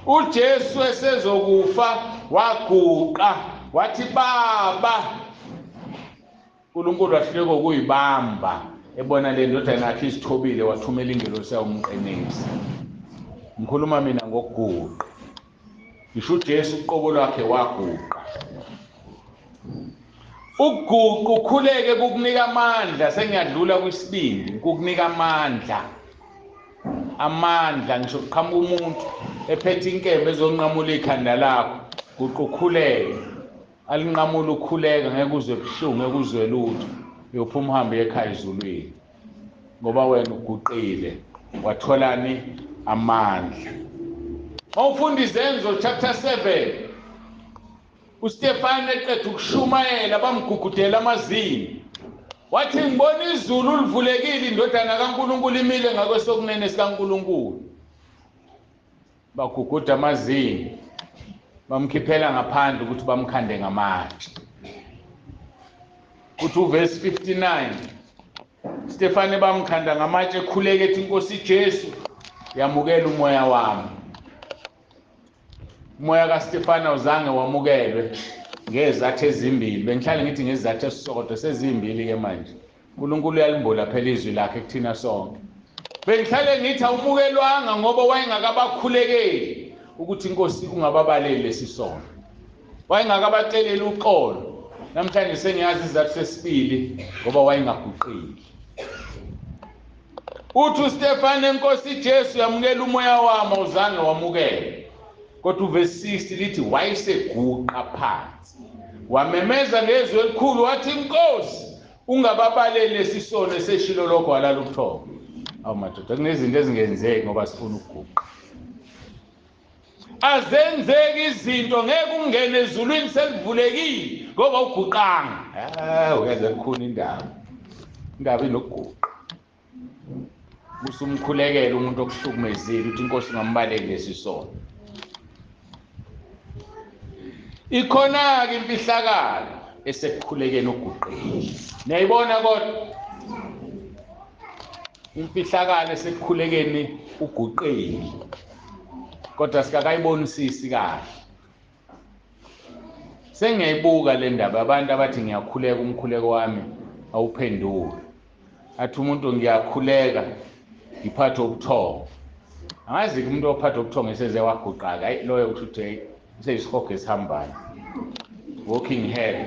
uJesu esezokufa waguqa wathi, Baba. uNkulunkulu wahluleka ukuyibamba ebona le ndodana yakhe isithobile, wathumela ingelosi yawo umqinisi. Ngikhuluma mina ngokuguqa. Ngisho uJesu uqobo lwakhe waguqa. Ukuguqa ukhuleke kukunika amandla, sengiyadlula kwisibindi, kukunika amandla. Amandla ngisho kuqhamuka umuntu ephethe inkembe ezonqamula ikhanda lakho, guqa ukhuleke. Alinqamula ukhuleka, ngeke uzwe buhlungu, ngeke uzwe lutho. Uyophuma uhambe ekhaya ezulwini ngoba wena uguqile, watholani amandla. Mawufunda izenzo chapter 7, uStefane eqeda ukushumayela bamgugudela amazinyo. Wathi ngibona izulu livulekile, indodana kaNkulunkulu imile ngakwesokunene sikaNkulunkulu. Baguguda amazinyo, bamkhiphela ngaphandle ukuthi bamkhande ngamatshe. Uthi uverse 59, Stefane bamkhanda ngamatshe ekhuleka ethi, Nkosi Jesu, yamukela umoya wami. Umoya kaStefane awuzange wamukelwe ngezathu ezimbili. Bengihlale ngithi ngezathu esisodwa, sezimbili ke manje. uNkulunkulu uyalimbula phela izwi lakhe kuthina sonke. Bengihlale ngithi awumukelwanga ngoba wayengakabakhulekeli ukuthi Inkosi ungababaleli lesisono. Wayengakabaceleli uxolo. Namhlanje sengiyazi izathu sesibili ngoba wayengaguqili. Uthi uStefane, Nkosi Jesu, yamukela umoya wami, awuzange wamukela. Kodwa uverse 60 lithi wayeseguqa phansi, wamemeza ngezwi elikhulu wathi, Nkosi, ungababaleli lesisono eseshilo lokho walala ubuthongo. Awu madoda, kunezinto ezingenzeki ngoba sifuna ukuguqa. Azenzeki izinto, ngeke ungene ezulwini selivulekile ngoba uguqanga. Uyaze kukhona indaba inokuguqa. Usumkhulekela umuntu okuhlukumezile uthi Inkosi ungambaleli lesisono. Ikhona-ke imfihlakalo esekukhulekeni uguqile. Niyayibona kodwa? Imfihlakalo esekukhulekeni uguqile. Kodwa sikakayibonisisi kahle. Sengiyayibuka le ndaba abantu abathi ngiyakhuleka umkhuleko wami awuphenduli. Athi umuntu ngiyakhuleka ngiphathe ubuthongo. Angazi umuntu ophathe ubuthongo eseze waguqa-ke, hayi loyo ukuthi useyisihogo esihambayo. Walking hell.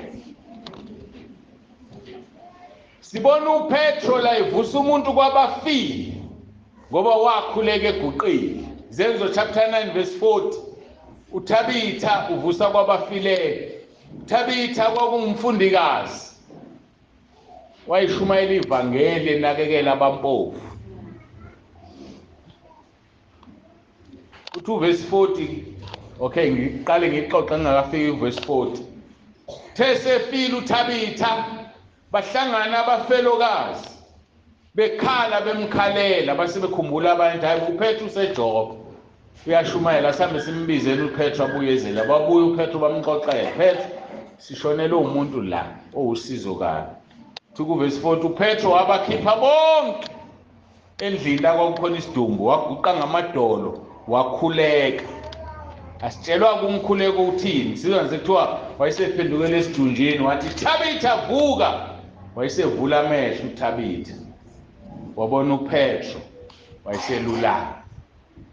Sibona uPetro la evusa umuntu kwabafile ngoba wakhuleka eguqile. Zenzo chapter 9 verse 40. uThabitha uvusa kwabafileyo. uThabitha kwakungumfundikazi, wayishumayela ivangeli, enakekela abampofu. Uthi verse 40, okay, ngiqale ngixoxe ngingakafiki verse 40. Thesefile uThabitha bahlangana abafelokazi bekhala bemkhalela base bekhumbula abantu hayi uPetru useJobe uyashumayela sambe simbizeni uPetru abuyezela babuye uPetru bamxoxela Petru sishonele umuntu la owusizo kabi thuku verse 4 uPetru wabakhipha bonke endlini la kwakukhona isidumbu waguqa ngamadolo wakhuleka asitshelwa kumkhuleko uthini sizwa nje kuthiwa wayesephendukele esidunjini wathi Thabitha vuka wayesevula amehlo uThabitha wabona uPetru wayeselulama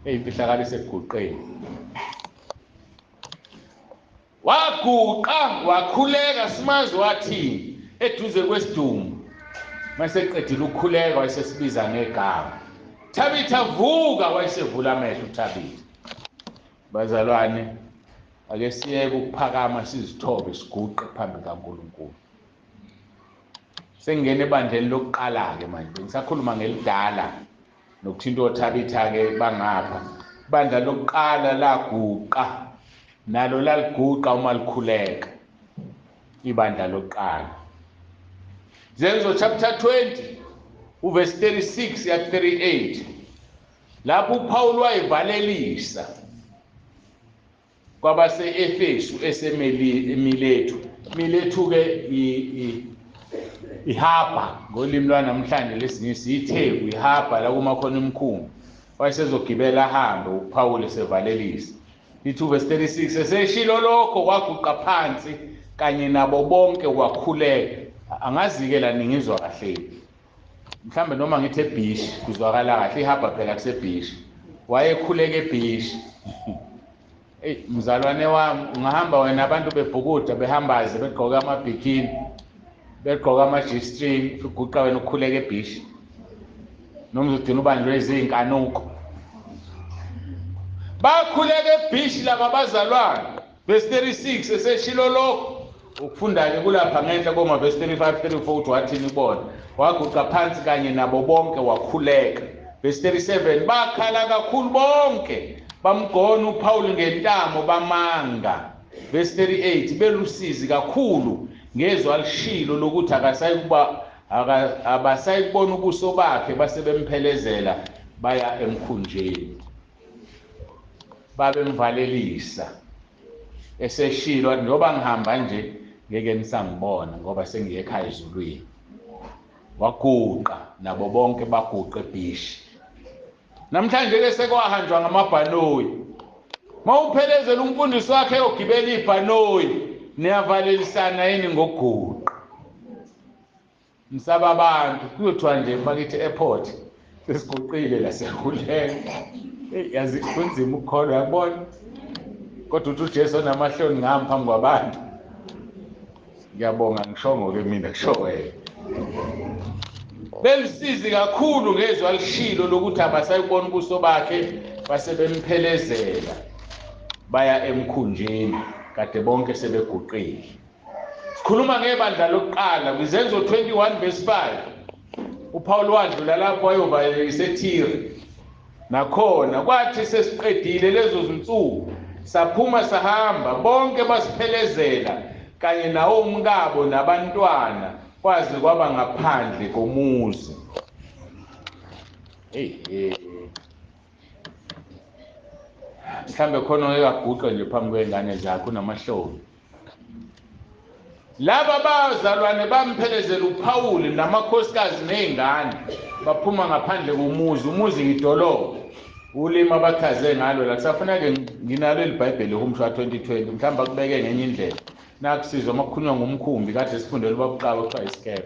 eyimfihlakalo esiguqeni waguqa wakhuleka simazi wathi eduze kwesidumbu maseqedile ukukhuleka wayesesibiza ngegama Thabitha vuka wayesevula amehlo uThabitha bazalwane ake siyeke ukuphakama sizithobe siguqe phambi kaNkulunkulu sengene ebandleni lokuqala ke manje ngisakhuluma ngelidala nokuthinta oThabitha ke bangapha ibandla lokuqala laguqa nalo laliguqa uma likhuleka ibandla lokuqala Zenzo chapter 20 uverse 36 ya 38 lapho uPaul wayivalelisa kwabase-Efesu Milethu ke ihaba ngolimi lwanamhlanje lesingisi itheku ihaba la kuma khona imkhumbi wayesezogibela ahambe uPaul esevalelisa lithi verse 36 eseshilo lokho waguqa phansi kanye nabo bonke wakhuleka angazi-ke la ningizwa kahle mhlambe noma ngithe ebhishi kuzwakala kahle ihaba phela kusebhishi wayekhuleka ebhishi mzalwane wami ungahamba wena abantu bebhukuda behambaze begqoka amabikini begqoka ama-G-string uguqa wena ukukhuleka ebhishi noma uzodina ubanjwe izinkanuko bakhuleka ebhishi laba bazalwane verse 36 eseshilo lokho ukufunda-ke kulapha ngenhla koma verse 35 34 uthi wathini ibona waguqa phansi kanye nabo bonke wakhuleka verse 37 bakhala kakhulu bonke bamgona uPaul ngentamo bamanga verse 38 belusizi kakhulu ngezwi alishilo lokuthi abasayikubona ubuso bakhe base bemphelezela baya emkhunjeni babemvalelisa eseshilo njengoba ngihamba nje ngeke nisangibona ngoba sengiye ekhaya ezulwini waguqa nabo bonke baguqa ebhishi namhlanje ke sekwahanjwa ngamabhanoyi mawuphelezela umfundisi wakhe ogibela ibhanoyi niyavalelisana yini ngoguqa msaba abantu kuyothiwa nje bakithi airport sesiguqile la siyahuleka yazi kunzima ukukholwa yabona kodwa uthi uJesu namahloni ngami phambi kwabantu ngiyabonga ngishongo ke mina kusho wena belusizi kakhulu ngezwi alishilo lokuthi abasayibona ubuso bakhe base bemphelezela baya emkhunjeni kade bonke sebeguqile sikhuluma ngebandla lokuqala kwizenzo 21 verse 5 uPaul wadlula lapho wayovalelisa eThire nakhona kwathi sesiqedile lezo zinsuku saphuma sahamba bonke basiphelezela kanye nawo umkabo nabantwana kwaze kwaba ngaphandle komuzi mhlambe khona uyaguqa nje phambi kwengane zakho namahloni laba bazalwane bamphelezela uPaul namakhosikazi nezingane baphuma ngaphandle komuzi umuzi ngidolobha ulimi abachaze ngalo la kusafanele nginalo eliBhayibheli uMshwa 2020 mhlamba kubeke ngenye indlela nakusizwa makukhulunywa ngomkhumbi kade sifundele babuqaba kuthiwa iskep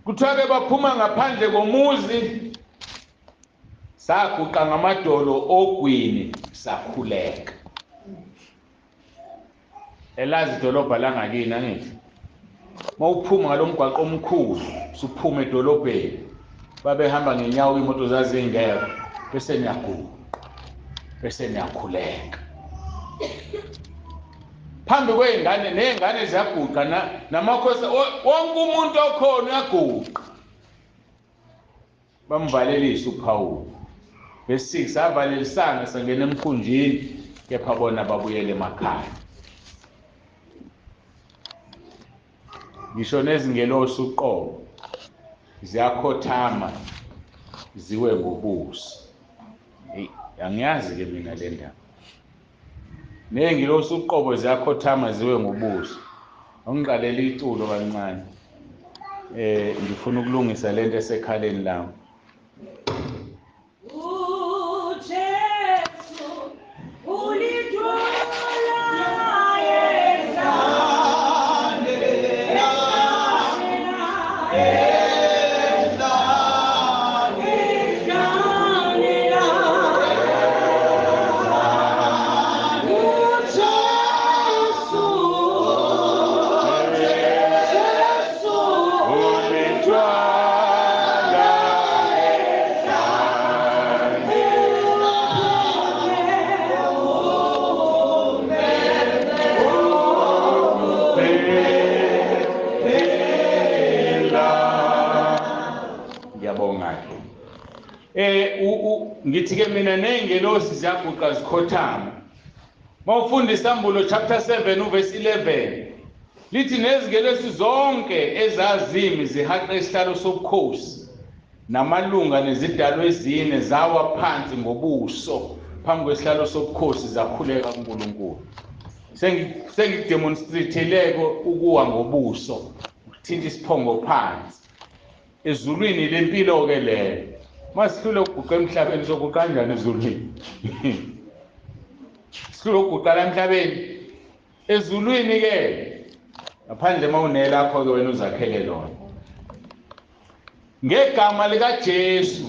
kuthiwa baphuma ngaphandle komuzi saguqa ngamadolo ogwini sakhuleka elazi idolobha langakini angithi mawuphuma ngalomgwaqo omkhulu suphuma edolobheni babehamba ngenyawo imoto zazingekho bese niyaguqa bese niyakhuleka phambi kwezingane nezingane ziyaguqa namakhosi wonke umuntu okhona uyaguqa bamvalelisa uPaul verse 6 avalelisana sangena emkhunjini kepha bona babuyele emakhaya ngisho nezingelosi uqobo ziyakhothama ziwe ngobuso. Hey, angiyazi ke mina le ndaba. Nengilosi uqobo ziyakhothama ziwe ngobuso. Angiqalele iculo kancane. Ngifuna ukulungisa lento esekhaleni lami. Ngithi ke mina nengelosi ziyaguqa zikhothama. Mawufunda isambulo chapter 7 verse 11 lithi nezingelosi zonke ezazimi zihaqa isihlalo sobukhosi namalunga nezidalwa ezine zawa phansi ngobuso phambi kwesihlalo sobukhosi zakhuleka kuNkulunkulu. Sengidemonstrateileko ukuwa ngobuso ukuthinta isiphongo phansi. Ezulwini lempilo ke leyo. Masihlule ukuguqa emhlabeni sokuguqa kanjani ezulwini? Sihlule ukuguqa la emhlabeni ezulwini ke ngaphandle mawunelakho ke wena uzakhele lona. Ngegama lika Jesu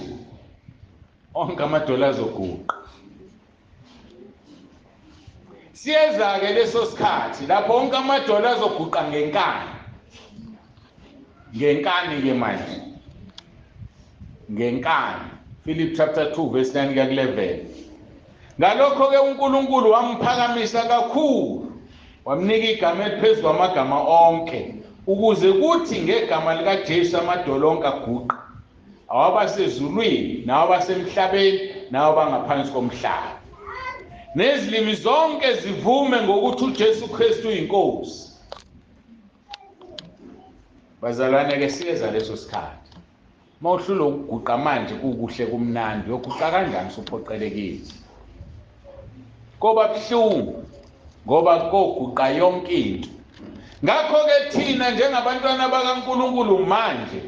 onke amadolo azoguqa. Siyeza ke leso sikhathi lapho onke amadolo azoguqa ngenkani. Ngenkani ke manje. Ngenkani. Philip chapter 2 verse 9 kuya 11. Ngalokho ke uNkulunkulu wamphakamisa kakhulu. Wamnika igama eliphezulu kwamagama onke ukuze kuthi ngegama lika Jesu amadolo onke aguqa. Awabasezulwini, nawabasemhlabeni, nawabangaphansi komhlaba. Nezilimi zonke zivume ngokuthi uJesu Kristu uyinkosi. Bazalwane ke siyeza leso sikhathi. Mawuhlule ukuguqa manje kukuhle kumnandi yokuguqa kanjani suphoqelekile. Koba buhlungu ngoba koguqa yonke into. Ngakho ke thina njengabantwana bakaNkulunkulu manje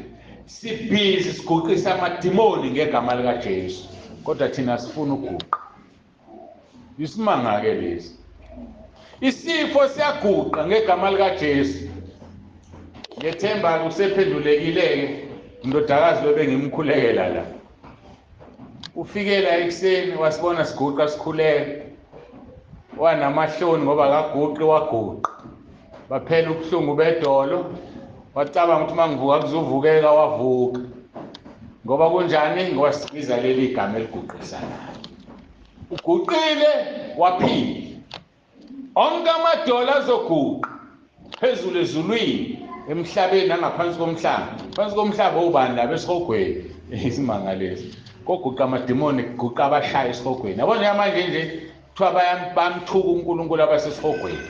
sibhizi siguqisa amadimoni ngegama lika Jesu. Kodwa thina sifuna ukuguqa. Isimanga ke lesi. Isifo siyaguqa ngegama lika Jesu. Ngethemba usephendulekile indodakazi bebengimkhulekela la. Ufikela ekseni wasibona siguqa sikhuleka. Wanamahloni ngoba akaguqi waguqa. Baphela ubuhlungu bedolo. Wacabanga ukuthi mangivuka kuzovukeka wavuka. Ngoba kunjani? Ngoba sibiza leli igama eliguqisanayo. Uguqile waphila. Onke amadolo azoguqa phezulu ezulwini emhlabeni nangaphansi komhlaba. Phansi komhlaba ubani la besihogweni. Isimanga lesi. Koguqa amadimoni kuguqa abashaya esihogweni. Yabona manje nje kuthiwa bamthuka uNkulunkulu abasesihogweni.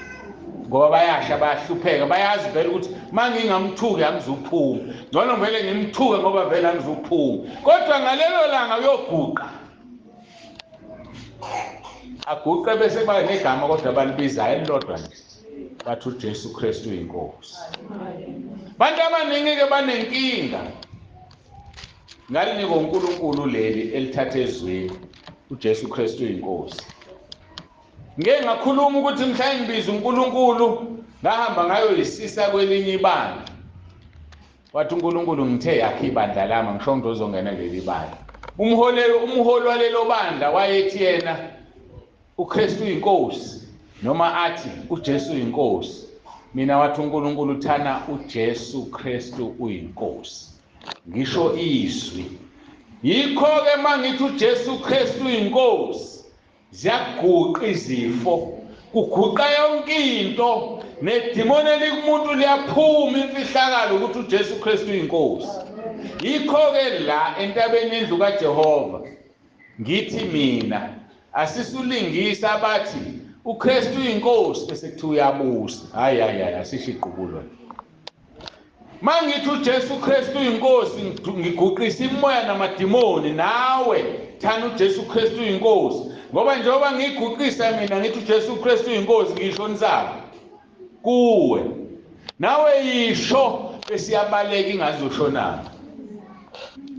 Ngoba bayasha bayahlupheka bayazi vele ukuthi mangingamthuki angizuphuma. Ngcono vele ngimthuke ngoba vele angizuphuma. Kodwa ngalelo langa uyoguqa. Aguqe bese ba negama kodwa balibiza elilodwa nje. Bathi uJesu Kristu uyinkosi. Bantu abaningi ke banenkinga. Ngalinika uNkulunkulu leli elithathe ezweni uJesu Kristu uyinkosi. Ngeke ngakhuluma ukuthi mhla ngibiza uNkulunkulu ngahamba ngayo yisisa kwelinye ibandla. Wathi uNkulunkulu ngithe yakhe ibandla lami ngisho ngizongena leli bandla. Umholi walelo bandla wayethi yena uKristu uyinkosi noma athi uJesu uyinkosi. Mina wathi uNkulunkulu uthana uJesu Kristu uyinkosi. Ngisho izwi. Yikho ke mangithi uJesu Kristu uyinkosi. Ziyaguqa izifo. Kuguqa yonke into. Nedimoni elikumuntu liyaphuma imfihlakalo ukuthi uJesu Kristu uyinkosi. Yikho ke la entabeni indlu kaJehova ngithi mina asisulingisa abathi uKristu uyinkosi bese kuthi uyabusa. Hayi asisho iqubulo. Mangithi uJesu Kristu inkosi ngiguqisa imoya namadimoni nawe thana uJesu Kristu inkosi ngoba njengoba ngiguqisa mina ngithi uJesu Kristu inkosi ngisho nisaphi kuwe nawe yisho besiyabaleka ingazoshonana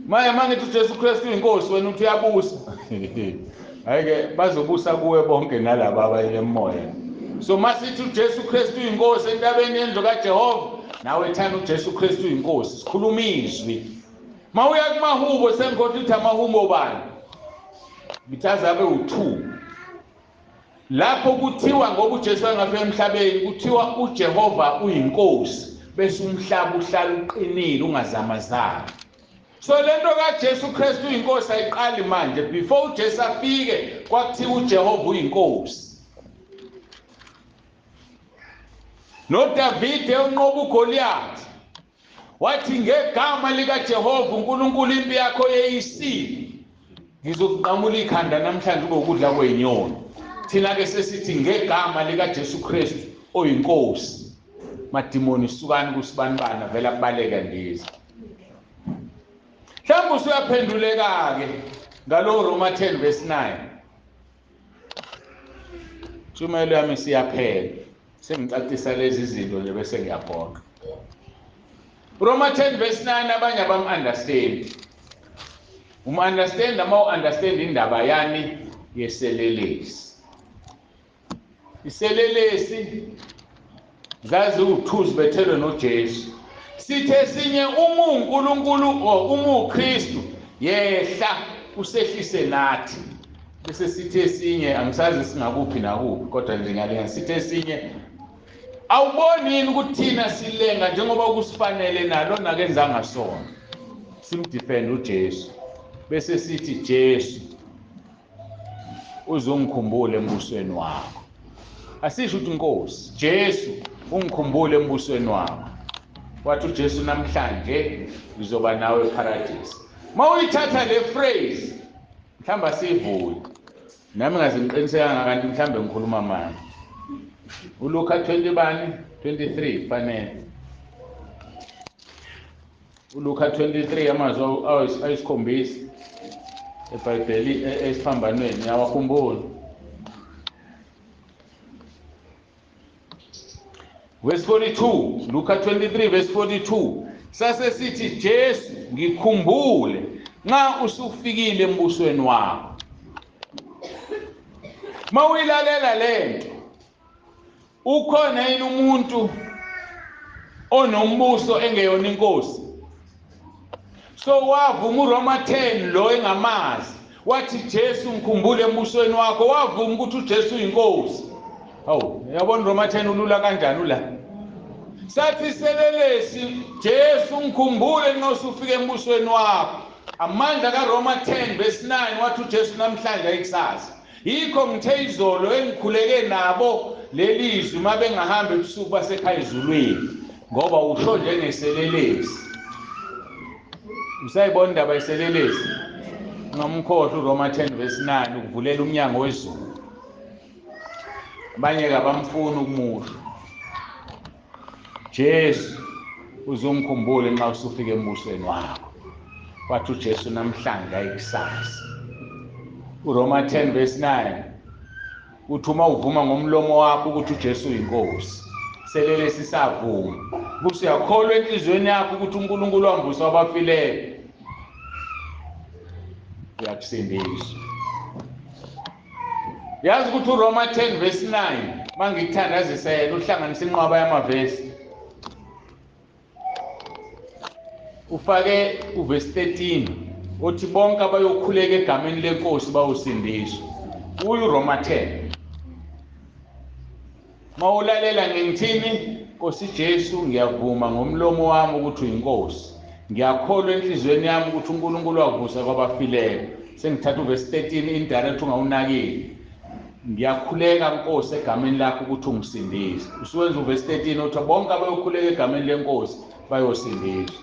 manje mangithi uJesu Kristu inkosi wena uthi uyabusa hayike bazobusa kuwe bonke nalabo abayemoya so masithi uJesu Kristu inkosi entabeni yendlu kaJehova nawe thana uJesu Kristu inkosi sikhuluma izwi mawuya kumahubo sengikhotha ukuthi amahubo bani bithaza abe u2 lapho kuthiwa ngoba uJesu angafika emhlabeni kuthiwa uJehova uyinkosi bese umhlaba uhlala uqinile ungazamazana so lento kaJesu Kristu uyinkosi ayiqali manje before uJesu afike kwakuthiwa uJehova uyinkosi noDavide unqoba uGoliath wathi ngegama lika Jehova uNkulunkulu impi yakho yeyisile ngizokuqamula ikhanda namhlanje ukudla kwenyoni thina ke sesithi ngegama lika Jesu Kristu oyinkosi madimoni sukani kusibanibana vela kubaleka ndiza mhlawumbe usuyaphenduleka ke ngalo Roma 10 verse 9 Tshumayelo yami siyaphela sengicacisa lezi zinto nje bese ngiyabhoqa Roma 10 verse 9 abanye abam-understand understand ama understand indaba yani yeselelesi iselelesi zazi uthuzi bethelwe noJesu sithe esinye uma uNkulunkulu uma uKristu yehla usehlise nathi bese sithe esinye angisazi singakuphi nakuphi kodwa nje ngalenga sithe esinye awuboni yini ukuthi thina silenga njengoba kusifanele nalo nakenzanga sona simdefend uJesu bese sithi Jesu uzongikhumbula embusweni wakho asisho ukuthi inkosi Jesu ungikhumbule embusweni wakho wathi uJesu namhlanje ngizoba nawe eparadise mawuyithatha le phrase mhlamba sivuye nami ngazinqiniseka kanti mhlambe ngikhuluma manje uLuka 20 bani 23 fanele uLuka 23 amazwi ayisikhombisa eBhayibheli esiphambanweni yawakhumbula verse 42 Luka 23 verse 42 sase sithi Jesu ngikhumbule nxa usufikile embusweni wakho mawuyilalela lento ukhona yini umuntu onombuso engeyona inkosi so wavuma uRoma 10 lo engamazi wathi Jesu ngikhumbule embusweni wakho wavuma ukuthi uJesu uyinkosi hawu yabona uRoma 10 ulula kanjani ula sathi selelesi Jesu ngikhumbule nxa usufike embusweni wakho amandla kaRoma 10 verse 9 wathi uJesu namhlanje ayikusasa yikho ngithe izolo engikhuleke nabo lelizwi mabengahamba ebusuku basekhaya ezulwini ngoba usho njengeselelesi usayibona indaba yeselelesi ngamkhohle uRoma 10 verse 9 ukuvulela umnyango wezulu abanye kabamfuna ukumusha Jesu uzongikhumbule nxa usufike embusweni wakho wathi uJesu namhlanje ayikusasa uRoma 10 verse 9 uthi uma uvuma ngomlomo wakho ukuthi uJesu uyinkosi selelesi savuma ukuthi uyakholwa enhlizweni yakho ukuthi uNkulunkulu wamvusa wabafileyo uyakusindiswa yazi ukuthi uRoma 10 verse 9 mangikuthandazisela uhlanganisa inqwaba yamavesi ufake uverse 13 uthi bonke abayokhuleka egameni lenkosi bawusindiswa uRoma 10 mawulalela ngithini Nkosi Jesu ngiyavuma ngomlomo wami ukuthi uyinkosi ngiyakholwa enhlizweni yami ukuthi uNkulunkulu wavusa kwabafileyo sengithatha uverse 13 indirect ungawunakile ngiyakhuleka Nkosi egameni lakho ukuthi ungisindise usuwenza uverse 13 uthi bonke abayokhuleka egameni lenkosi bayosindiswa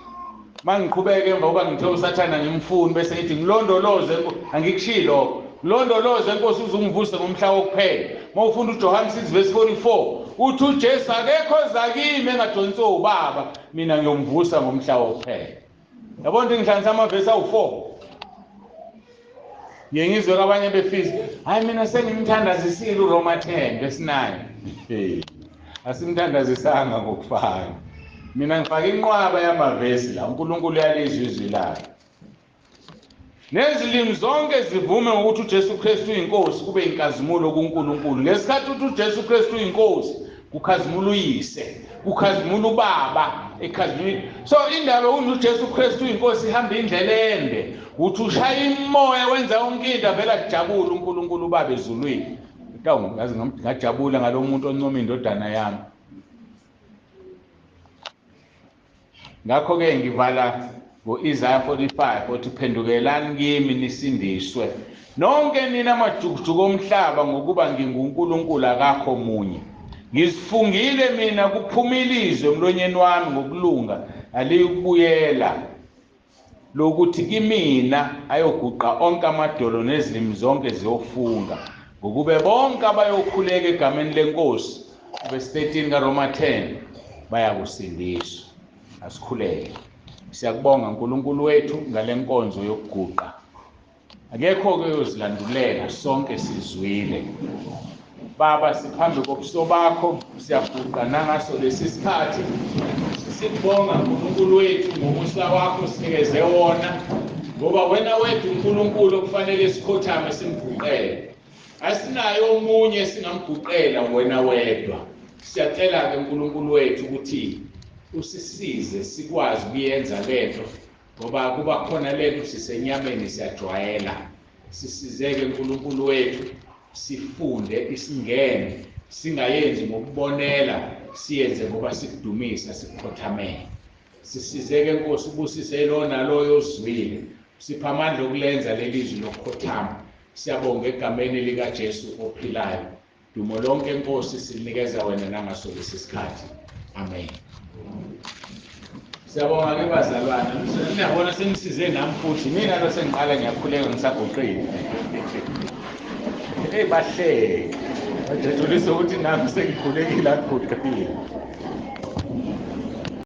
mangiqhubeke emva kuba ngithe usathana ngimfuni bese ngithi ngilondoloze angikushilo londoloze Nkosi uzungivuse ngomhla wokuphela mawufunda uJohane 6 verse 44 uthi uJesu akekho zakimi engadonsi ubaba mina ngiyomvusa ngomhla wokuphela. Yabona ukuthi ngihlanganisa amavesi awu4. Ngiyengizwe abanye befisa hayi mina sengimthandazisile uRoma 10 verse 9. Asimthandazisanga ngokufana. Mina ngifaka inqwaba yamavesi la uNkulunkulu uyalizwa izwi lakhe. Nezilimi zonke zivume ukuthi uJesu Kristu uyinkosi kube inkazimulo kuNkulunkulu. Ngesikhathi uthi uJesu Kristu uyinkosi kukhazimula uyise, kukhazimula ubaba, ekhazimula. So indaba ukuthi uJesu Kristu uyinkosi ihamba indlela ende. Uthi ushaya imoya wenza yonke into vela kujabula uNkulunkulu ubaba ezulwini. Ngazi ngajabula ngalomuntu oncoma indodana yami. Ngakho ke ngivala ngo-Isaiah 45 othi phendukelani kimi nisindiswe nonke nina amajukujuku omhlaba ngokuba nginguNkulunkulu akakho munye. Ngizifungile mina kuphumilizwe emlonyeni wami ngokulunga aliyukubuyela lokuthi kimina ayoguqa onke amadolo nezilimi zonke ziyofunga ngokube bonke abayokhuleka egameni lenkosi. Verse 13 kaRoma 10 bayakusindiswa. Asikhuleke. Siyakubonga uNkulunkulu wethu ngale nkonzo yokuguqa. Akekho ke uyozilandulela sonke sizwile. Baba siphambi kobuso bakho siyaguqa nangaso lesi sikhathi. Sikubonga uNkulunkulu wethu ngomusa wakho sinikeze wona ngoba wena wethu uNkulunkulu okufanele sikhothame simguqele. Asinayo omunye singamguqela wena wedwa. Siyacela ke uNkulunkulu wethu ukuthi usisize sikwazi ukuyenza lento ngoba kuba khona lento sisenyameni siyajwayela. Sisizeke uNkulunkulu wethu sifunde isingene singayenzi ngokubonela siyenze ngoba sikudumisa sikukhothamela. Sisizeke Nkosi ubusise lona loyo ozwile sipha amandla okulenza leli zwi lokukhothama. Siyabonga egameni lika Jesu ophilayo. Dumo lonke Nkosi silinikeza wena nangaso lesi sikhathi. Amen. Siyabonga ke bazalwane. Niyabona senisize nami futhi mina lo sengiqala ngiyakhuleka ngisaguqile. Bahle. Bajatulisa ukuthi nami sengikhulekile akuguqile.